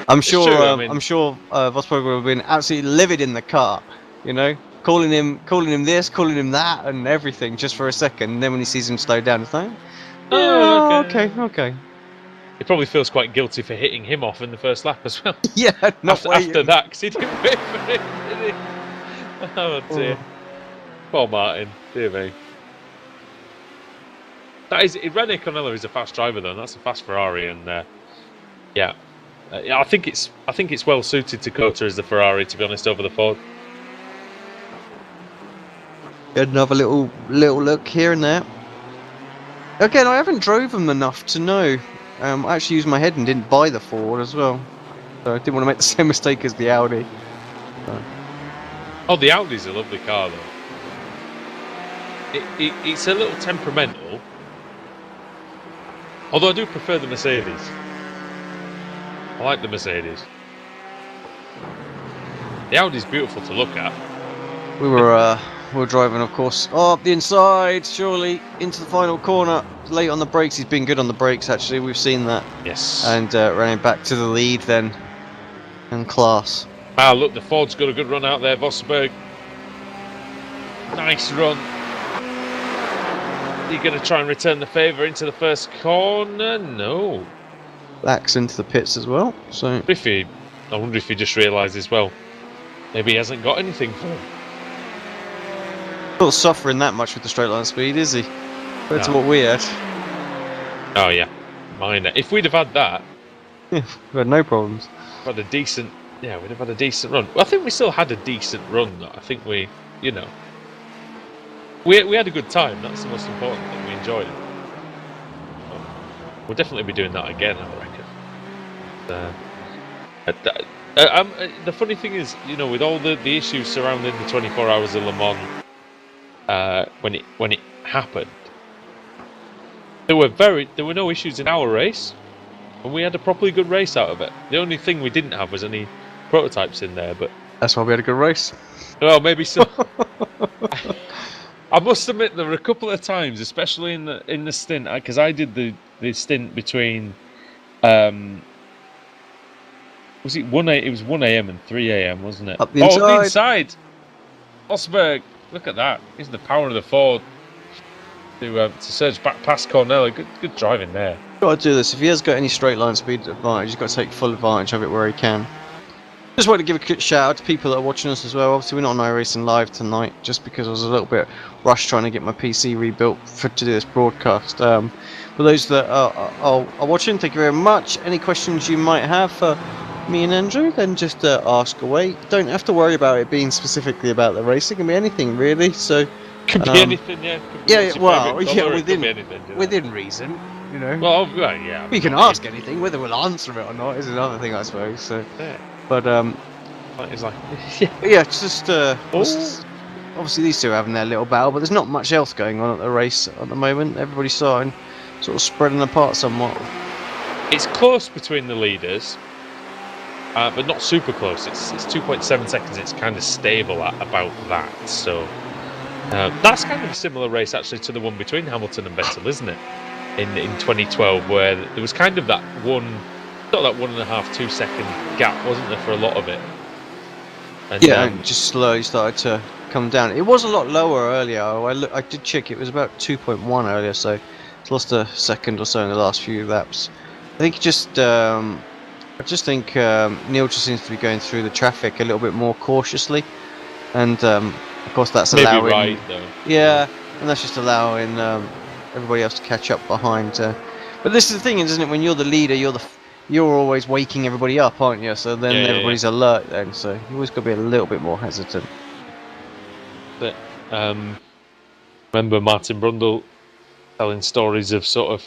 S1: I'm sure.
S2: True, I mean,
S1: I'm sure Vosberg would have been absolutely livid in the car. Calling him this, calling him that, and everything just for a second. And then when he sees him slow down, it's like, okay.
S2: He probably feels quite guilty for hitting him off in the first lap as well.
S1: Yeah,
S2: after that, because he didn't wait for it, did he? Oh dear. Poor Martin, dear me. Rene Cornello is a fast driver though, and that's a fast Ferrari, and I think it's well suited to COTA as the Ferrari, to be honest, over the Ford.
S1: Another little look here and there. Again, I haven't drove them enough to know. I actually used my head and didn't buy the Ford as well, so I didn't want to make the same mistake as the Audi.
S2: Oh, the Audi's a lovely car though. It's a little temperamental, although I do prefer the Mercedes. I like the Mercedes. The Audi's beautiful to look at.
S1: We were driving, of course, up the inside, surely into the final corner. Late on the brakes. He's been good on the brakes, actually. We've seen that.
S2: Yes.
S1: And running back to the lead then, in class.
S2: Ah, look, the Ford's got a good run out there. Vosberg. Nice run. You're going to try and return the favour into the first corner? No.
S1: Lax into the pits as well. So
S2: I wonder if he just realises, well, maybe he hasn't got anything for him.
S1: Not suffering that much with the straight line speed, is he? Compared to what we had.
S2: Oh yeah, minor. If we'd have had that,
S1: yeah, we had no problems.
S2: We'd have had a decent run. Well, I think we still had a decent run. Though. I think we had a good time. That's the most important thing. We enjoyed it. We'll definitely be doing that again, I reckon. The funny thing is, with all the issues surrounding the 24 Hours of Le Mans, when it happened, there were no issues in our race, and we had a properly good race out of it. The only thing we didn't have was any prototypes in there, but
S1: that's why we had a good race.
S2: Well, maybe so. I must admit there were a couple of times, especially in the stint, because I did the stint between was it 1 a.m. and 3 a.m., wasn't it?
S1: Up the inside.
S2: The inside. Osberg, look at that. Using the power of the Ford to surge back past Cornello. Good driving there.
S1: Got to do this. If he has got any straight line speed advantage, he's got to take full advantage of it where he can. Just wanted to give a quick shout out to people that are watching us as well. Obviously, we're not on iRacing Live tonight, just because I was a little bit rushed trying to get my PC rebuilt to do this broadcast. For those that are watching, thank you very much. Any questions you might have for me and Andrew, then just ask away. Don't have to worry about it being specifically about the racing. It can be anything really. So
S2: could be anything, yeah.
S1: Within reason,
S2: Well, yeah.
S1: We can ask anything. Whether we'll answer it or not is another thing, I suppose. So,
S2: yeah.
S1: But
S2: it's like
S1: it's just obviously these two are having their little battle, but there's not much else going on at the race at the moment. Everybody's starting sort of spreading apart somewhat.
S2: It's close between the leaders, but not super close. It's 2.7 seconds. It's kind of stable at about that. So that's kind of a similar race actually to the one between Hamilton and Vettel, isn't it? In 2012, where there was kind of that 1.5, 2 second gap, wasn't there, for a lot of it? And,
S1: and just slowly started to come down. It was a lot lower earlier. I did check. It was about 2.1 earlier, so it's lost a second or so in the last few laps. I think Neil just seems to be going through the traffic a little bit more cautiously, and of course that's
S2: maybe
S1: allowing.
S2: Right, though.
S1: Yeah, and that's just allowing everybody else to catch up behind. But this is the thing, isn't it? When you're the leader, you're always waking everybody up, aren't you? So then everybody's alert then. So you always got to be a little bit more hesitant.
S2: But remember Martin Brundle telling stories of sort of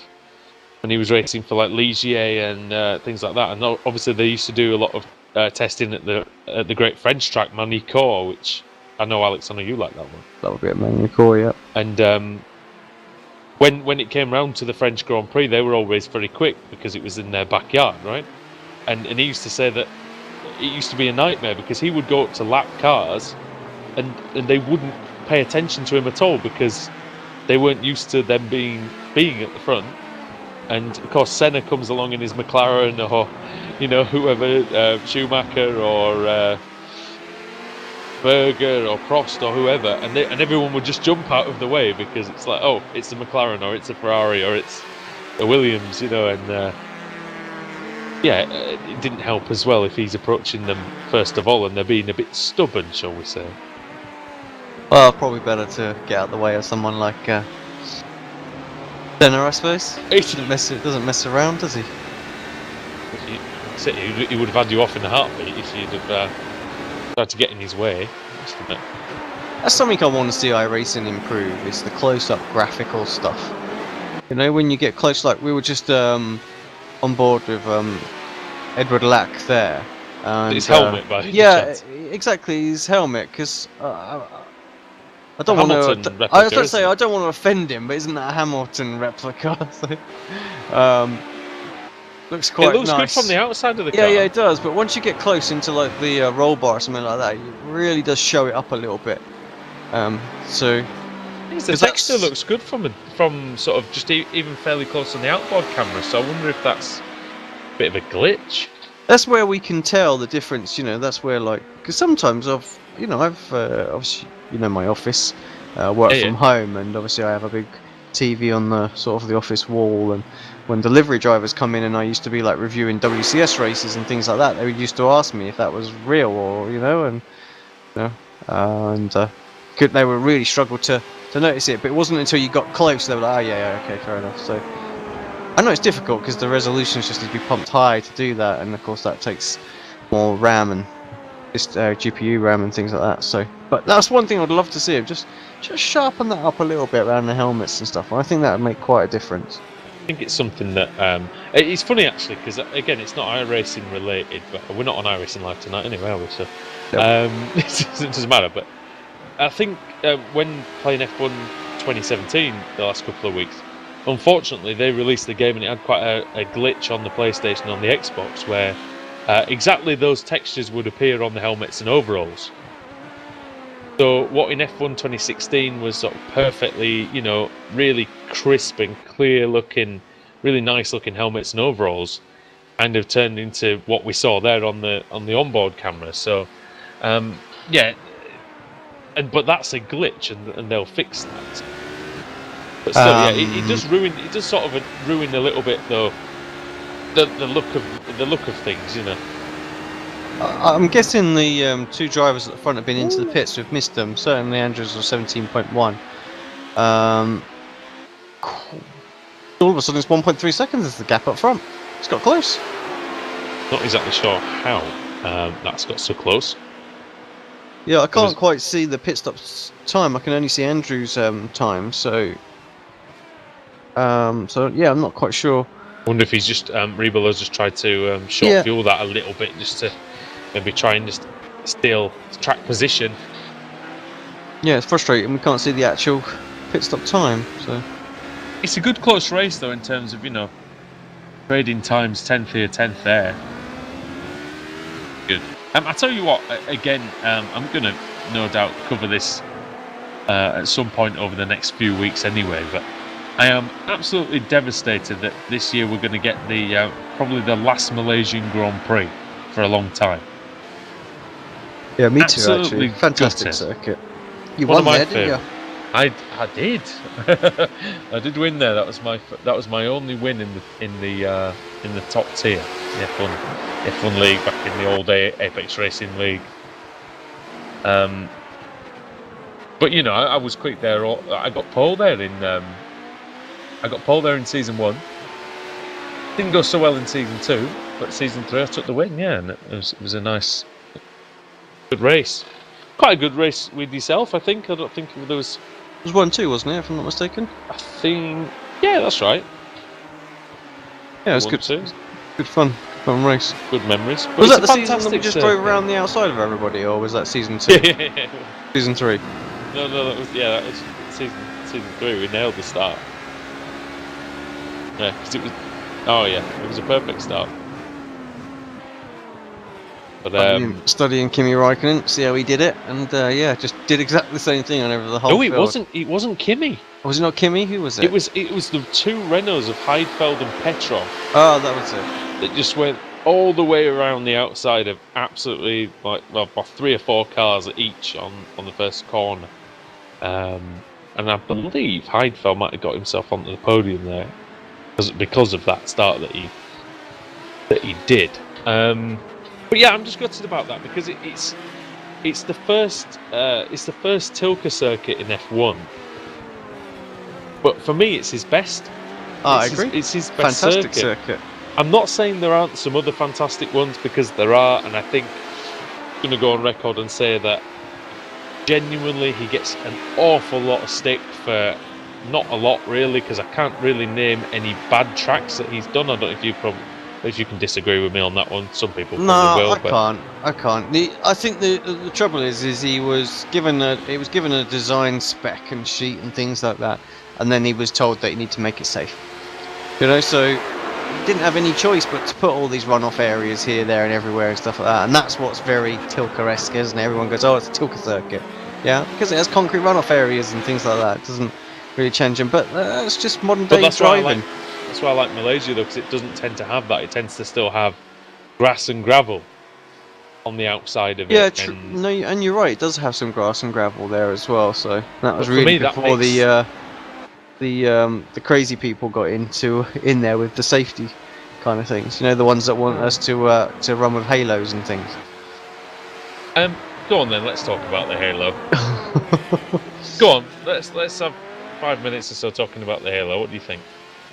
S2: when he was racing for like Ligier and things like that, and obviously they used to do a lot of testing at the great French track Manicourt, which I know Alex, I know you like that one.
S1: That would be at Manicourt, yeah.
S2: And when it came round to the French Grand Prix, they were always very quick because it was in their backyard, right? And he used to say that it used to be a nightmare because he would go up to lap cars, and they wouldn't pay attention to him at all because they weren't used to them being at the front. And of course, Senna comes along in his McLaren, or whoever, Schumacher or Berger or Prost or whoever, and everyone would just jump out of the way because it's like, oh, it's a McLaren or it's a Ferrari or it's a Williams, and it didn't help as well if he's approaching them first of all and they're being a bit stubborn, shall we say.
S1: Well, probably better to get out of the way of someone like Senna, I suppose. He doesn't mess around, does he?
S2: He would have had you off in a heartbeat if you'd have tried to get in his way.
S1: That's something I want to see iRacing improve, is the close-up graphical stuff. When you get close, like we were just on board with Edward Lack there. And,
S2: his helmet, by
S1: exactly, his helmet, because I don't want to.
S2: Replica,
S1: I was going to say I don't want to offend him, but isn't that a Hamilton replica? Looks quite nice.
S2: It looks good from the outside of the car.
S1: Yeah, it does. But once you get close into like the roll bar or something like that, it really does show it up a little bit. The
S2: texture looks good from sort of just even fairly close on the outboard camera. So I wonder if that's a bit of a glitch.
S1: That's where we can tell the difference. That's where because sometimes I've obviously my office, work from home, and obviously I have a big TV on the sort of the office wall, and when delivery drivers come in and I used to be like reviewing WCS races and things like that, they used to ask me if that was real or they would really struggle to notice it, but it wasn't until you got close they were like, oh yeah, okay, fair enough. So I know it's difficult because the resolutions just need to be pumped high to do that, and of course that takes more RAM and just GPU RAM and things like that. So, but that's one thing I'd love to see, just sharpen that up a little bit around the helmets and stuff. I think that would make quite a difference.
S2: I think it's something that it's funny actually because again it's not iRacing related, but we're not on iRacing Live tonight anyway, are we? So it doesn't matter. But I think when playing F1 2017 the last couple of weeks, unfortunately they released the game and it had quite a glitch on the PlayStation, on the Xbox, where exactly those textures would appear on the helmets and overalls. So what in F1 2016 was sort of perfectly, really crisp and clear looking, really nice looking helmets and overalls, kind of turned into what we saw there on the onboard camera. So, but that's a glitch, and they'll fix that. But still, it does ruin. It does sort of ruin a little bit though. The look of things,
S1: I'm guessing the two drivers at the front have been into the pits. We've missed them. Certainly, Andrews was 17.1. All of a sudden, it's 1.3 seconds is the gap up front. It's got close.
S2: Not exactly sure how that's got so close.
S1: Yeah, I can't quite see the pit stop time. I can only see Andrews' time. So I'm not quite sure.
S2: I wonder if he's just Rebolo's just tried to short fuel that a little bit, just to maybe try and just steal track position.
S1: Yeah, it's frustrating. We can't see the actual pit stop time. So
S2: it's a good close race though in terms of trading times, 10th here, 10th there. Good. I tell you what. Again, I'm gonna no doubt cover this at some point over the next few weeks anyway, but I am absolutely devastated that this year we're going to get the probably the last Malaysian Grand Prix for a long time.
S1: Yeah, me
S2: absolutely
S1: too, actually. Fantastic
S2: gutted.
S1: Circuit. You won there, didn't you?
S2: I did. I did win there. That was my only win in the top tier, the F1 League back in the old Apex Racing League. But I was quick there. I got pole there in season 1. Didn't go so well in season 2, but season 3 I took the win. Yeah, and it was a nice, good race. Quite a good race with yourself, I think. I don't think there was.
S1: It was 1-2, wasn't it? If I'm not mistaken.
S2: I think. Yeah, that's right.
S1: Yeah, it was good. Good fun race.
S2: Good memories.
S1: Was that the season that we just drove around the outside of everybody, or was that season 2?
S2: Yeah.
S1: Season 3.
S2: No, that was season 3. We nailed the start. Yeah, because it was. Oh yeah, it was a perfect start. But
S1: studying Kimi Raikkonen, see how he did it, and yeah, just did exactly the same thing on over the whole
S2: no,
S1: field.
S2: it wasn't Kimi.
S1: Was it not Kimi? Who was it?
S2: It was the two Renaults of Heidfeld and Petrov
S1: Oh, that was it.
S2: that just went all the way around the outside of absolutely about 3 or 4 cars each on the first corner. And I believe Heidfeld might have got himself onto the podium there because of that start that he did. But yeah, I'm just gutted about that because it's the first Tilke circuit in F1. But for me, it's his best.
S1: I agree.
S2: It's his best
S1: fantastic circuit.
S2: I'm not saying there aren't some other fantastic ones, because there are, and I think I'm going to go on record and say that genuinely he gets an awful lot of stick for not a lot really, because I can't really name any bad tracks that he's done. I don't know if you can disagree with me on that one. Some people probably will.
S1: I can't. I think the trouble is he was given a design spec and sheet and things like that, and then he was told that you need to make it safe. So he didn't have any choice but to put all these runoff areas here, there, and everywhere and stuff like that. And that's what's very Tilke-esque, isn't it? Everyone goes, "Oh, it's a Tilke circuit," yeah, because it has concrete runoff areas and things like that. It doesn't really change them, but it's just modern day driving.
S2: That's why I like Malaysia though, because it doesn't tend to have that. It tends to still have grass and gravel on the outside of it.
S1: Yeah, and you're right. It does have some grass and gravel there as well. So that was really before the crazy people got in there with the safety kind of things. The ones that want us to run with halos and things.
S2: Go on then. Let's talk about the halo. Go on. Let's have 5 minutes or so talking about the halo. What do you think?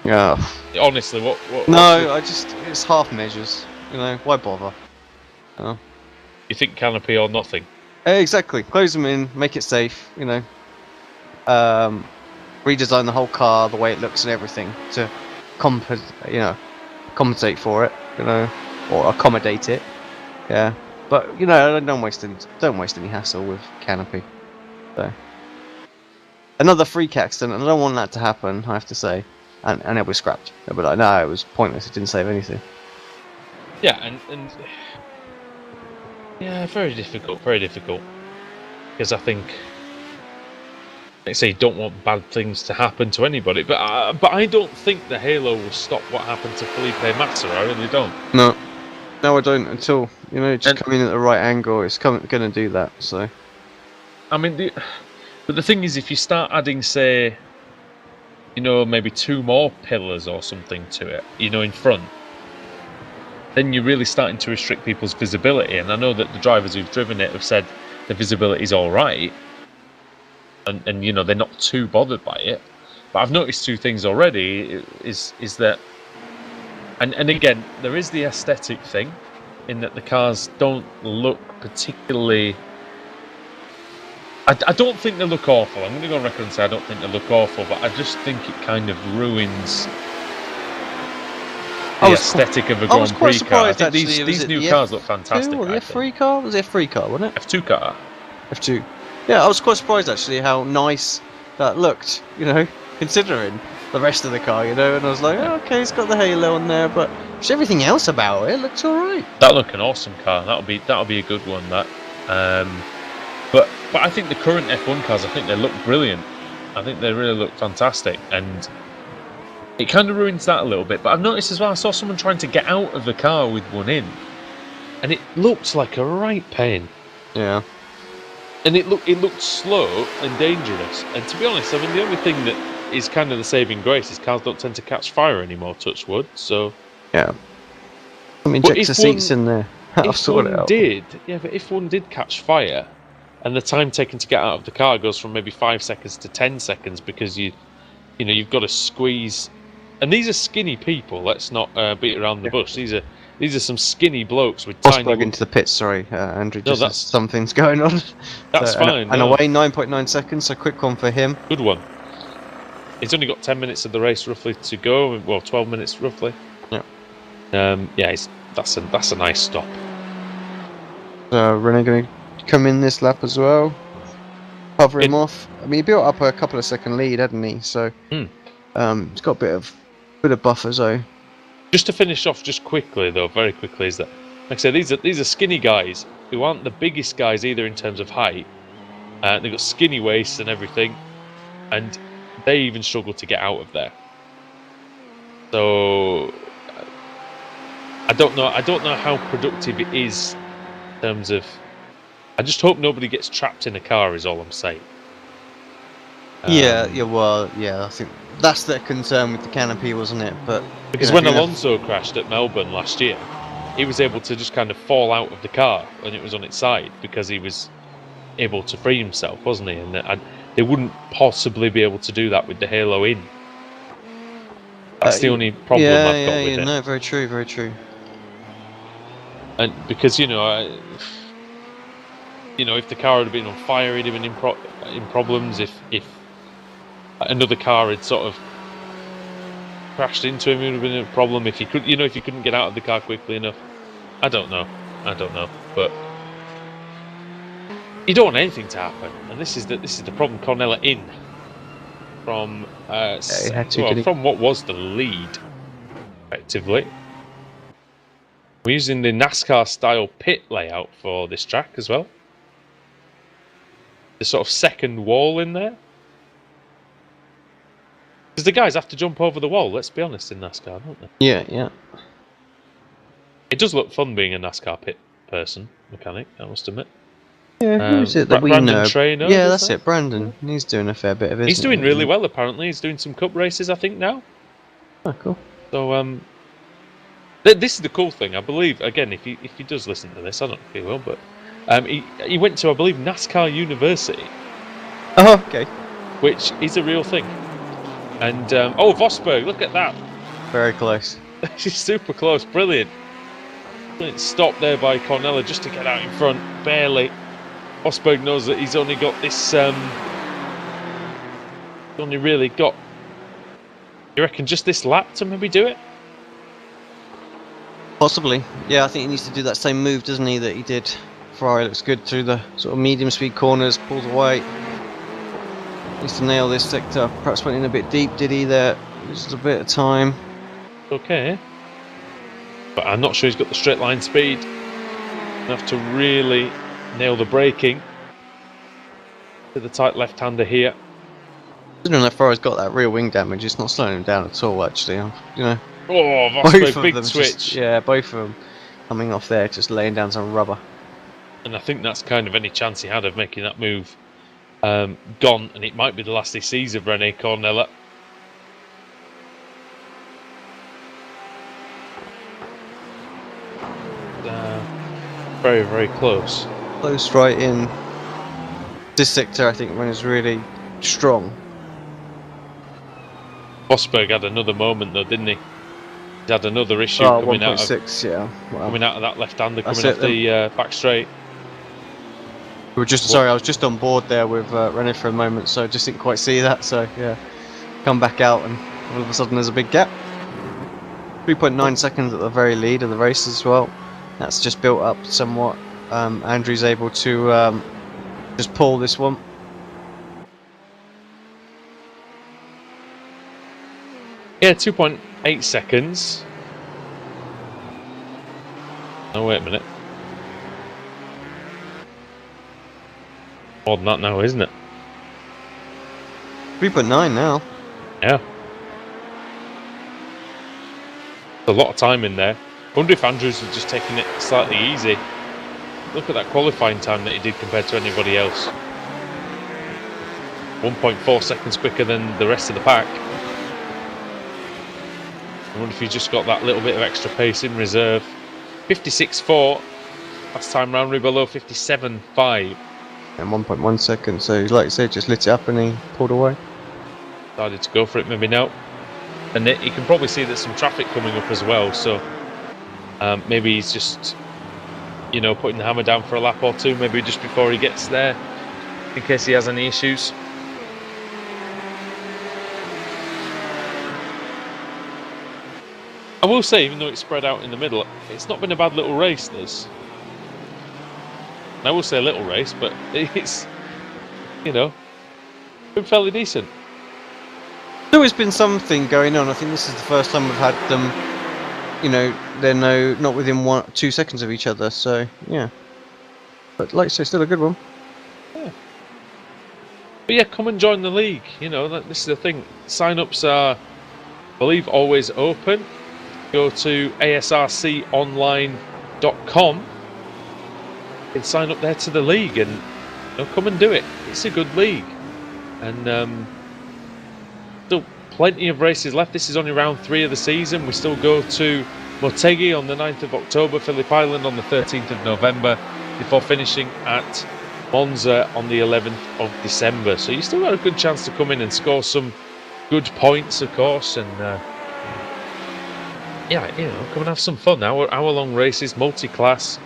S1: Yeah.
S2: Honestly, what?
S1: No, it's half measures. Why bother?
S2: You think canopy or nothing?
S1: Exactly. Close them in, make it safe. Redesign the whole car, the way it looks and everything to compensate for it. Or accommodate it. Yeah. But don't waste any hassle with canopy. So another freak accident. I don't want that to happen. I have to say. And it was scrapped. They'll be like, no, it was pointless. It didn't save anything.
S2: Yeah, and yeah, very difficult. Because I think, like I say, you don't want bad things to happen to anybody. But I don't think the halo will stop what happened to Felipe Massa. I really don't. No,
S1: I don't until coming in at the right angle. It's going to do that. So,
S2: I mean, but the thing is, if you start adding, say, maybe 2 more pillars or something to it, in front, then you're really starting to restrict people's visibility. And I know that the drivers who've driven it have said the visibility's all right, and they're not too bothered by it. But I've noticed 2 things already. Is that, and again, there is the aesthetic thing, in that the cars don't look particularly. I don't think they look awful. I'm going to go on record and say I don't think they look awful, but I just think it kind of ruins the aesthetic of a Grand Prix car. I think these new cars look fantastic.
S1: Or the F3 car? Was it F3 car, wasn't it?
S2: F2 car.
S1: F2. Yeah, I was quite surprised actually how nice that looked, considering the rest of the car, and I was like, oh, okay, it's got the halo on there, but just everything else about it looks alright.
S2: That'll look an awesome car. That'll be a good one, that. But I think the current F1 cars, I think they look brilliant. I think they really look fantastic, and it kind of ruins that a little bit. But I've noticed as well, I saw someone trying to get out of the car with one in, and it looked like a right pain.
S1: Yeah.
S2: And it looked slow and dangerous. And to be honest, I mean, the only thing that is kind of the saving grace is cars don't tend to catch fire anymore, touch wood. So
S1: yeah. Some injector seats in there. I'll sort it out.
S2: But if one did catch fire, and the time taken to get out of the car goes from maybe 5 seconds to 10 seconds because you've got to squeeze. And these are skinny people. Let's not beat around the bush. These are some skinny blokes with tiny.
S1: Plug into the pits. Sorry, Andrew. Something's going on.
S2: That's fine.
S1: And away 9.9 seconds. So quick one for him.
S2: Good one. He's only got 10 minutes of the race roughly to go. Well, 12 minutes roughly.
S1: Yeah.
S2: That's a nice stop.
S1: So Renault going to come in this lap as well, cover him off. I mean, he built up a couple of second lead, hadn't he? So he's got a bit of buffer. So
S2: just to finish off, just quickly though, very quickly, is that Like I say, these are skinny guys who aren't the biggest guys either in terms of height. They've got skinny waists and everything, and they even struggle to get out of there. So I don't know how productive it is in terms of. I just hope nobody gets trapped in a car. Is all I'm saying.
S1: Yeah, I think that's their concern with the canopy, wasn't it? But
S2: because when Alonso crashed at Melbourne last year, he was able to just kind of fall out of the car when it was on its side because he was able to free himself, wasn't he? And they wouldn't possibly be able to do that with the halo in. That's the only problem I've got with it.
S1: No, very true, very true.
S2: And because if the car had been on fire, he'd have been in problems. If another car had sort of crashed into him, it would have been a problem. If he couldn't get out of the car quickly enough. I don't know, but you don't want anything to happen, and this is the problem. Cornella in from from what was the lead, effectively. We're using the NASCAR style pit layout for this track as well. The sort of second wall in there. Because the guys have to jump over the wall, let's be honest, in NASCAR, don't they?
S1: Yeah.
S2: It does look fun being a NASCAR pit mechanic, I must admit.
S1: Yeah, who is it that we
S2: Brandon
S1: know?
S2: Traynor,
S1: Yeah, that's it, Brandon. He's doing a fair bit of it.
S2: He's doing really well, apparently. He's doing some cup races, I think, now.
S1: Oh, cool.
S2: So, this is the cool thing. I believe, again, if he does listen to this, I don't know if he will, but he went to, I believe, NASCAR University.
S1: Oh, okay.
S2: Which is a real thing. And, Vosberg, look at that.
S1: Very close.
S2: She's super close, brilliant. Stopped there by Cornella just to get out in front, barely. Vosberg knows that he's only got this, only really got, you reckon, just this lap to maybe do it?
S1: Possibly. Yeah, I think he needs to do that same move, doesn't he, that he did. Ferrari looks good through the sort of medium speed corners, pulls away. Needs to nail this sector. Perhaps went in a bit deep, did he there? Just a bit of time. Okay.
S2: But I'm not sure he's got the straight line speed. Enough to really nail the braking. To the tight left-hander here.
S1: Considering that Ferrari's got that rear wing damage, it's not slowing him down at all, actually.
S2: Oh, Vosberg, big switch.
S1: Both of them coming off there, just laying down some rubber.
S2: And I think that's kind of any chance he had of making that move gone, and it might be the last he sees of Rene Cornella. Very, very close.
S1: Close right in. This sector, I think, when is really strong.
S2: Vosberg had another moment, though, didn't he? He had another issue coming out of
S1: 1.6, yeah. Wow.
S2: Coming out of that left-hander, coming off the back straight.
S1: We were just I was just on board there with René for a moment, so I just didn't quite see that. So yeah, come back out, and all of a sudden there's a big gap. 3.9 seconds at the very lead of the race as well. That's just built up somewhat. Andrew's able to just pull this one.
S2: Yeah, 2.8 seconds. Oh, wait a minute. More than that now, isn't it?
S1: 3.9 now.
S2: Yeah. A lot of time in there. I wonder if Andrews was just taking it slightly easy. Look at that qualifying time that he did compared to anybody else. 1.4 seconds quicker than the rest of the pack. I wonder if he just got that little bit of extra pace in reserve. 56.4. Last time round, below 57.5.
S1: And 1.1 seconds, so like you say, just lit it up and he pulled away.
S2: Decided to go for it maybe now. And you can probably see there's some traffic coming up as well, so maybe he's just, putting the hammer down for a lap or two, maybe just before he gets there, in case he has any issues. I will say, even though it's spread out in the middle, it's not been a bad little race, this. I will say a little race, but it's, been fairly decent.
S1: There's always been something going on. I think this is the first time we've had them they're not within 2 seconds of each other. So yeah, but like I say, still a good one.
S2: But yeah, come and join the league. This is the thing. Sign-ups are, I believe, always open. Go to ASRConline.com and sign up there to the league, and come and do it. It's a good league, and still plenty of races left. This is only round 3 of the season. We still go to Motegi on the 9th of October, Phillip Island on the 13th of November, before finishing at Monza on the 11th of December. So you still got a good chance to come in and score some good points, of course, and come and have some fun. Hour-long races, multi-class,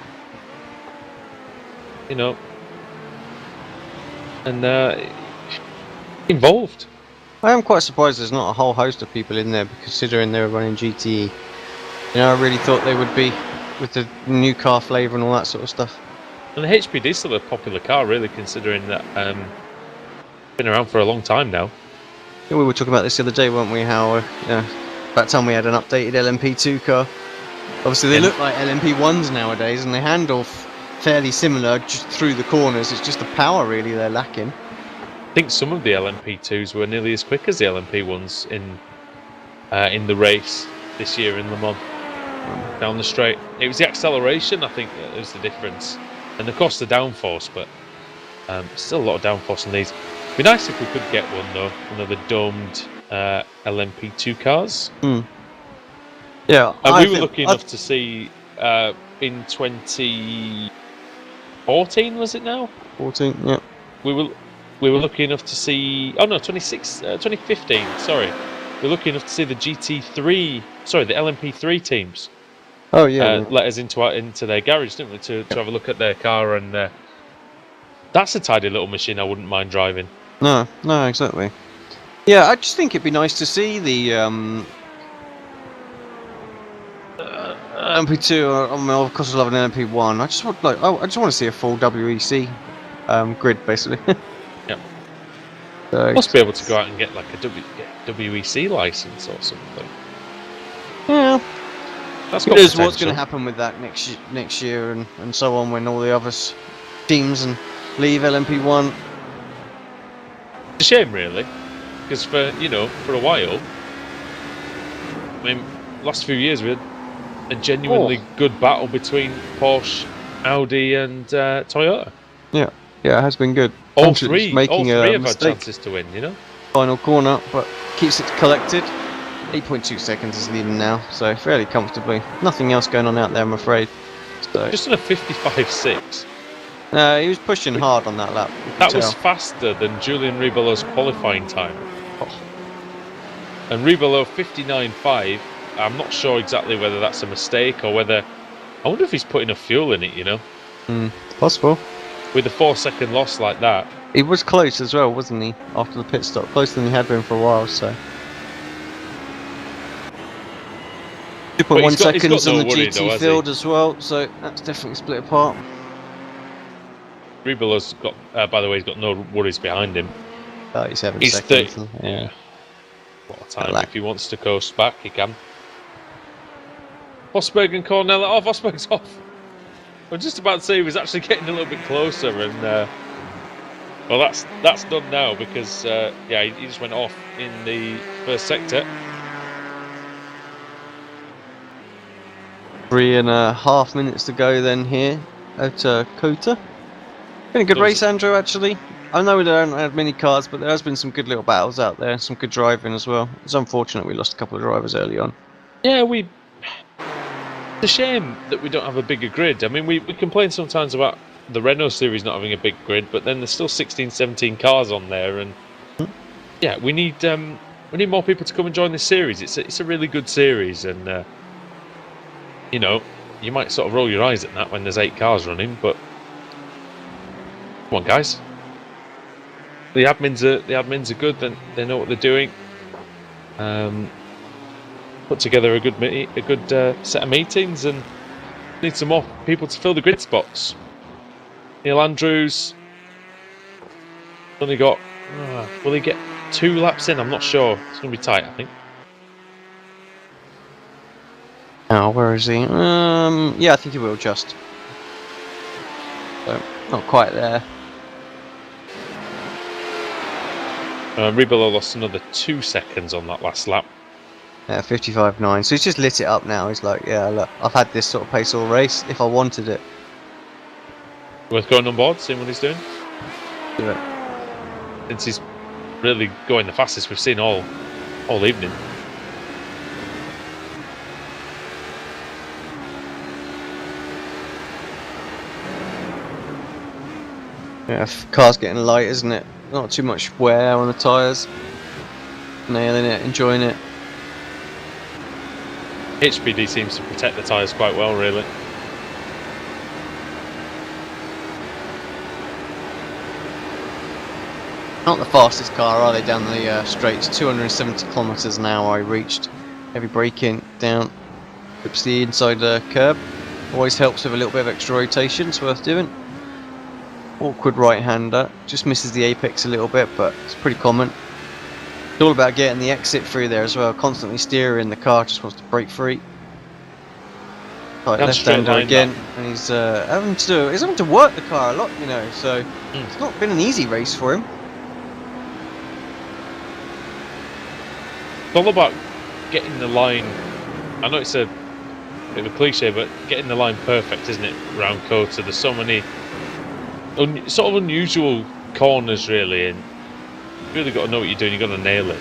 S2: and involved.
S1: I am quite surprised there's not a whole host of people in there, considering they were running GTE. I really thought they would be, with the new car flavour and all that sort of stuff.
S2: And the HPD is still a popular car, really, considering that been around for a long time now.
S1: Yeah, we were talking about this the other day, weren't we? How about time we had an updated LMP2 car. Obviously, they look like LMP1s nowadays, and they handle fairly similar just through the corners. It's just the power, really, they're lacking.
S2: I think some of the LMP2s were nearly as quick as the LMP1s in the race this year in Le Mans. Down the straight, it was the acceleration, I think, that was the difference, and of course the downforce, but still a lot of downforce in these. It'd be nice if we could get one though, one of the domed LMP2 cars.
S1: Yeah,
S2: we were lucky enough to see in 2014, was it now?
S1: 14, yeah.
S2: We were lucky enough to see. Oh no, 2015. Sorry, we were lucky enough to see the GT3. Sorry, the LMP3 teams.
S1: Oh yeah.
S2: Let us into their garage, didn't we, to have a look at their car, and that's a tidy little machine I wouldn't mind driving.
S1: No, exactly. Yeah, I just think it'd be nice to see the LMP2. Of course, I love an LMP1. I just want to see a full WEC grid, basically.
S2: Yeah.
S1: So,
S2: must be able to go out and get like a WEC license or something.
S1: Yeah.
S2: That's
S1: Who
S2: got
S1: knows
S2: potential.
S1: what's going to happen with that next year and so on, when all the other teams and leave LMP1.
S2: It's a shame, really, because for a while, I mean, last few years we had a genuinely good battle between Porsche, Audi, and Toyota.
S1: Yeah, it has been good.
S2: All three have
S1: mistake.
S2: had chances to win,
S1: Final corner, but keeps it collected. 8.2 seconds is leading now, so fairly comfortably. Nothing else going on out there, I'm afraid. So
S2: Just on a 55.6.
S1: he was pushing hard on that lap.
S2: That was faster than Julian Ribelo's qualifying time. And Ribelo 59.5. I'm not sure exactly whether that's a mistake or whether. I wonder if he's put enough fuel in it,
S1: Possible.
S2: With a 4-second loss like that.
S1: He was close as well, wasn't he? After the pit stop, closer than he had been for a while. So 2.1 seconds on the GT field as well. So that's definitely split apart.
S2: Ribelo's got, by the way, he's got no worries behind him.
S1: 37
S2: He's
S1: seconds. Yeah.
S2: A lot of time. If he wants to coast back, he can. Vosberg and Cornella. Oh, Vosberg's off. I was just about to say he was actually getting a little bit closer, and well, that's done now because he just went off in the first sector.
S1: 3.5 minutes to go then here at COTA. Been a good race, Andrew, actually. I know we don't have many cars, but there has been some good little battles out there, some good driving as well. It's unfortunate we lost a couple of drivers early on.
S2: Yeah, it's a shame that we don't have a bigger grid. I mean, we complain sometimes about the Renault series not having a big grid, but then there's still 16, 17 cars on there, and yeah, we need more people to come and join this series. It's a really good series, and you might sort of roll your eyes at that when there's 8 cars running, but come on, guys. The admins are good. They know what they're doing. Put together a good set of meetings, and need some more people to fill the grid spots. Neil Andrews only got. Will he get 2 laps in? I'm not sure. It's going to be tight, I think.
S1: Oh, where is he? Yeah, I think he will just. So, not quite there.
S2: Ribello lost another 2 seconds on that last lap.
S1: Yeah, 55.9. So he's just lit it up now. He's like, yeah, look, I've had this sort of pace all race if I wanted it.
S2: Worth going on board, seeing what he's doing.
S1: Do it.
S2: Since he's really going the fastest we've seen all evening.
S1: Yeah, car's getting light, isn't it? Not too much wear on the tyres. Nailing it, enjoying it.
S2: HPD seems to protect the tyres quite well, really.
S1: Not the fastest car, are they, down the straights? 270 kilometers an hour I reached. Heavy braking down. Clips the inside curb. Always helps with a little bit of extra rotation, it's worth doing. Awkward right-hander. Just misses the apex a little bit, but it's pretty common. It's all about getting the exit through there as well. Constantly steering, the car just wants to break free. Right, left-hander again, and he's having to work the car a lot, you know. So it's not been an easy race for him.
S2: It's all about getting the line. I know it's a bit of a cliche, but getting the line perfect, isn't it? Around COTA, there's so many sort of unusual corners, really, and you really got to know what you're doing. You got to nail it.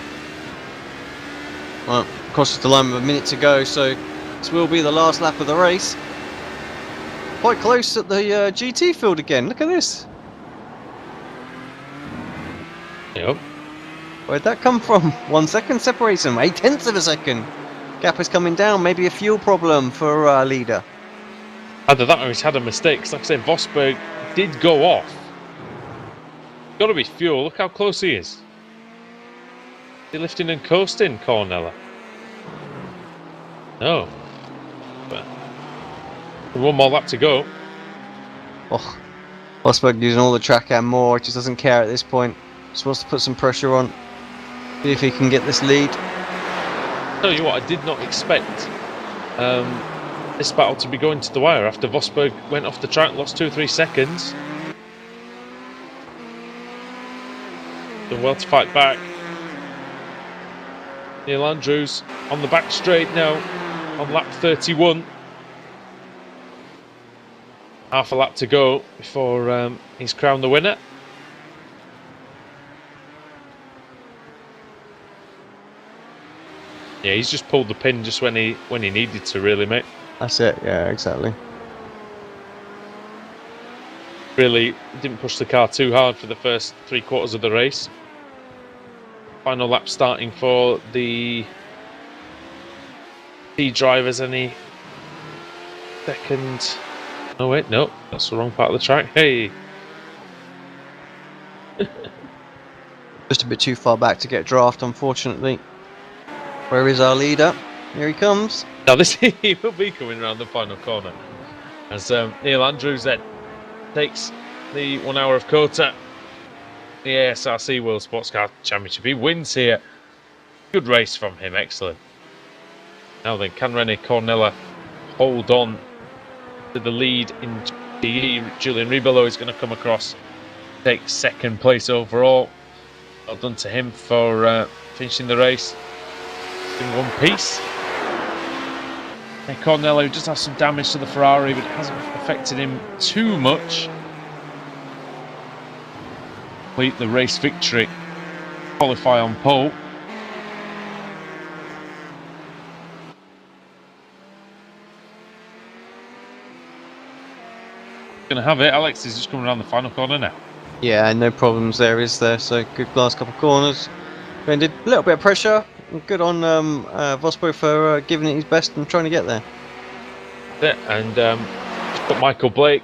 S1: Well, crosses the line with a minute to go, so this will be the last lap of the race. Quite close at the GT field again. Look at this.
S2: Yep.
S1: Where'd that come from? 1 second separates them. 0.8 of a second. Gap is coming down. Maybe a fuel problem for our leader.
S2: Either that or he's had a mistake. 'Cause like I said, Vosberg did go off. Got to be fuel. Look how close he is. Is he lifting and coasting, Cornella? No. But one more lap to go.
S1: Oh, Rosberg using all the track and more. Just doesn't care at this point. Just wants to put some pressure on. See if he can get this lead.
S2: Tell you what, I did not expect this battle to be going to the wire after Vosberg went off the track, lost 2 or 3 seconds. Done well to fight back. Neil Andrews on the back straight now on lap 31. Half a lap to go before he's crowned the winner. Yeah, he's just pulled the pin just when he needed to, really, mate.
S1: That's it. Yeah, exactly.
S2: Really didn't push the car too hard for the first 3/4 of the race. Final lap starting for the T drivers. Any second? Oh wait, no, that's the wrong part of the track. Hey.
S1: Just a bit too far back to get draft, unfortunately. Where is our leader? Here he comes.
S2: Now this he will be coming around the final corner as Neil Andrews then takes the 1 hour of COTA, the ASRC World Sportscar Championship. He wins here. Good race from him, excellent. Now then, can René Cornella hold on to the lead in GE? Julian Ribello is going to come across, take second place overall. Well done to him for finishing the race in one piece. And Cornella, who just has some damage to the Ferrari, but it hasn't affected him too much. Complete the race victory, qualify on pole. Gonna have it. Alex is just coming around the final corner now.
S1: Yeah, no problems there, is there? So good last couple of corners. And did a little bit of pressure. Good on Vosberg for giving it his best and trying to get there.
S2: And just got Michael Blake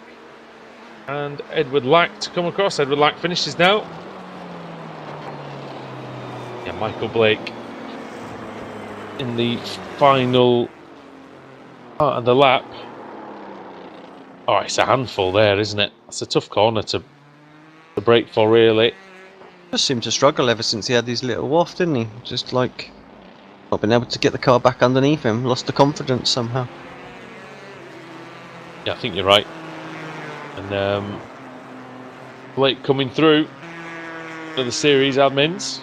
S2: and Edward Lack to come across. Edward Lack finishes now. Yeah, Michael Blake in the final part of the lap. Oh, it's a handful there, isn't it? It's a tough corner to brake for, really.
S1: Just seemed to struggle ever since he had these little waft, didn't he? Just like not been able to get the car back underneath him. Lost the confidence somehow.
S2: Yeah, I think you're right. And Blake coming through for the series admins.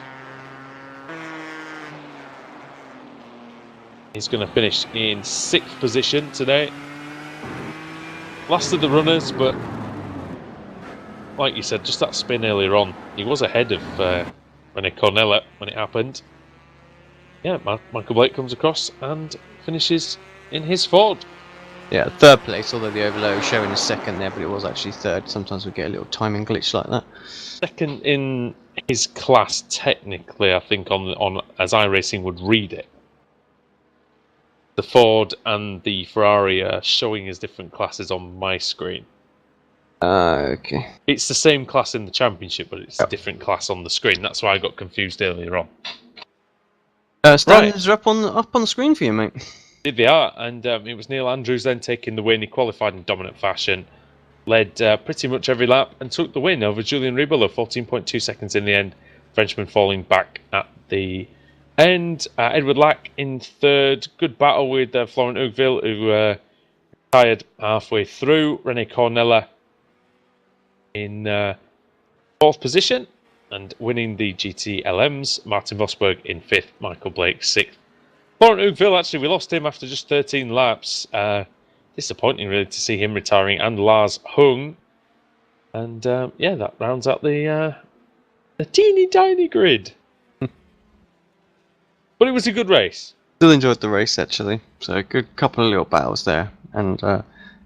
S2: He's going to finish in 6th position today. Last of the runners, but like you said, just that spin earlier on, he was ahead of Rene Cornella when it happened. Yeah, Michael Blake comes across and finishes in his Ford.
S1: Yeah, 3rd place, although the overload was showing a 2nd there, but it was actually 3rd. Sometimes we get a little timing glitch like that.
S2: 2nd in his class, technically, I think, on as iRacing would read it. The Ford and the Ferrari are showing as different classes on my screen.
S1: Okay.
S2: It's the same class in the championship, but it's a different class on the screen. That's why I got confused earlier on.
S1: Standings are up on the screen for you, mate.
S2: They are, and it was Neil Andrews then taking the win. He qualified in dominant fashion, led pretty much every lap, and took the win over Julian Ribelow, 14.2 seconds in the end. Frenchman falling back at the end. Edward Lack in 3rd. Good battle with Florent Hugville, who retired halfway through. Rene Cornella in 4th position and winning the GT-LMs. Martin Vosberg in 5th. Michael Blake 6th. Florent Hugville, actually, we lost him after just 13 laps. Disappointing, really, to see him retiring. And Lars Hung. And, yeah, that rounds out the teeny tiny grid. But it was a good race.
S1: Still enjoyed the race, actually. So a good couple of little battles there. And,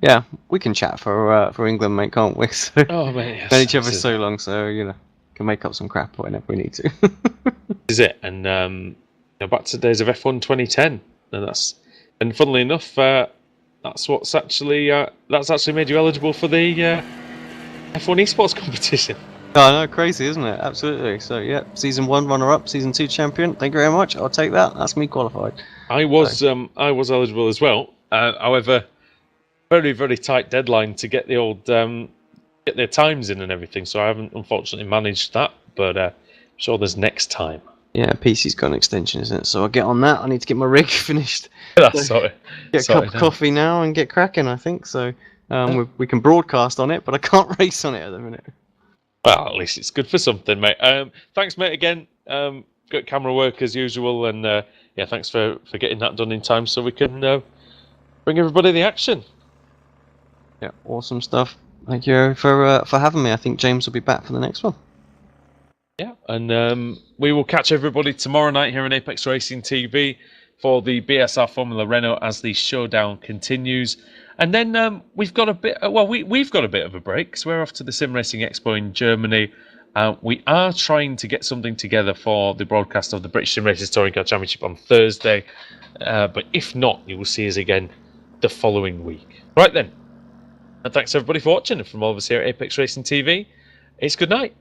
S1: yeah, we can chat for England, mate, can't we? So,
S2: Oh, mate, yes.
S1: known each other so long, so, you know, can make up some crap whenever we need to.
S2: This is it. And back to the days of F1 2010. And funnily enough, that's actually made you eligible for the F1 esports competition.
S1: Oh, no, crazy, isn't it? Absolutely. So, yeah, season 1 runner-up, season 2 champion. Thank you very much. I'll take that. That's me qualified.
S2: I was eligible as well. However, very, very tight deadline to get the old get their times in and everything. So I haven't unfortunately managed that. But I'm sure there's next time.
S1: Yeah, PC's got an extension, isn't it? So I'll get on that. I need to get my rig finished.
S2: That's
S1: so get a cup of coffee now and get cracking, I think. So we can broadcast on it, but I can't race on it at the minute.
S2: Well, at least it's good for something, mate. Thanks, mate, again. Good camera work as usual. And yeah, thanks for getting that done in time so we can bring everybody the action.
S1: Yeah, awesome stuff. Thank you for having me. I think James will be back for the next one.
S2: Yeah, and we will catch everybody tomorrow night here on Apex Racing TV for the BSR Formula Renault as the showdown continues. And then we've got a bit. We've got a bit of a break because we're off to the Sim Racing Expo in Germany. We are trying to get something together for the broadcast of the British Sim Racing Touring Car Championship on Thursday. But if not, you will see us again the following week. Right then. And thanks everybody for watching. And from all of us here at Apex Racing TV, it's good night.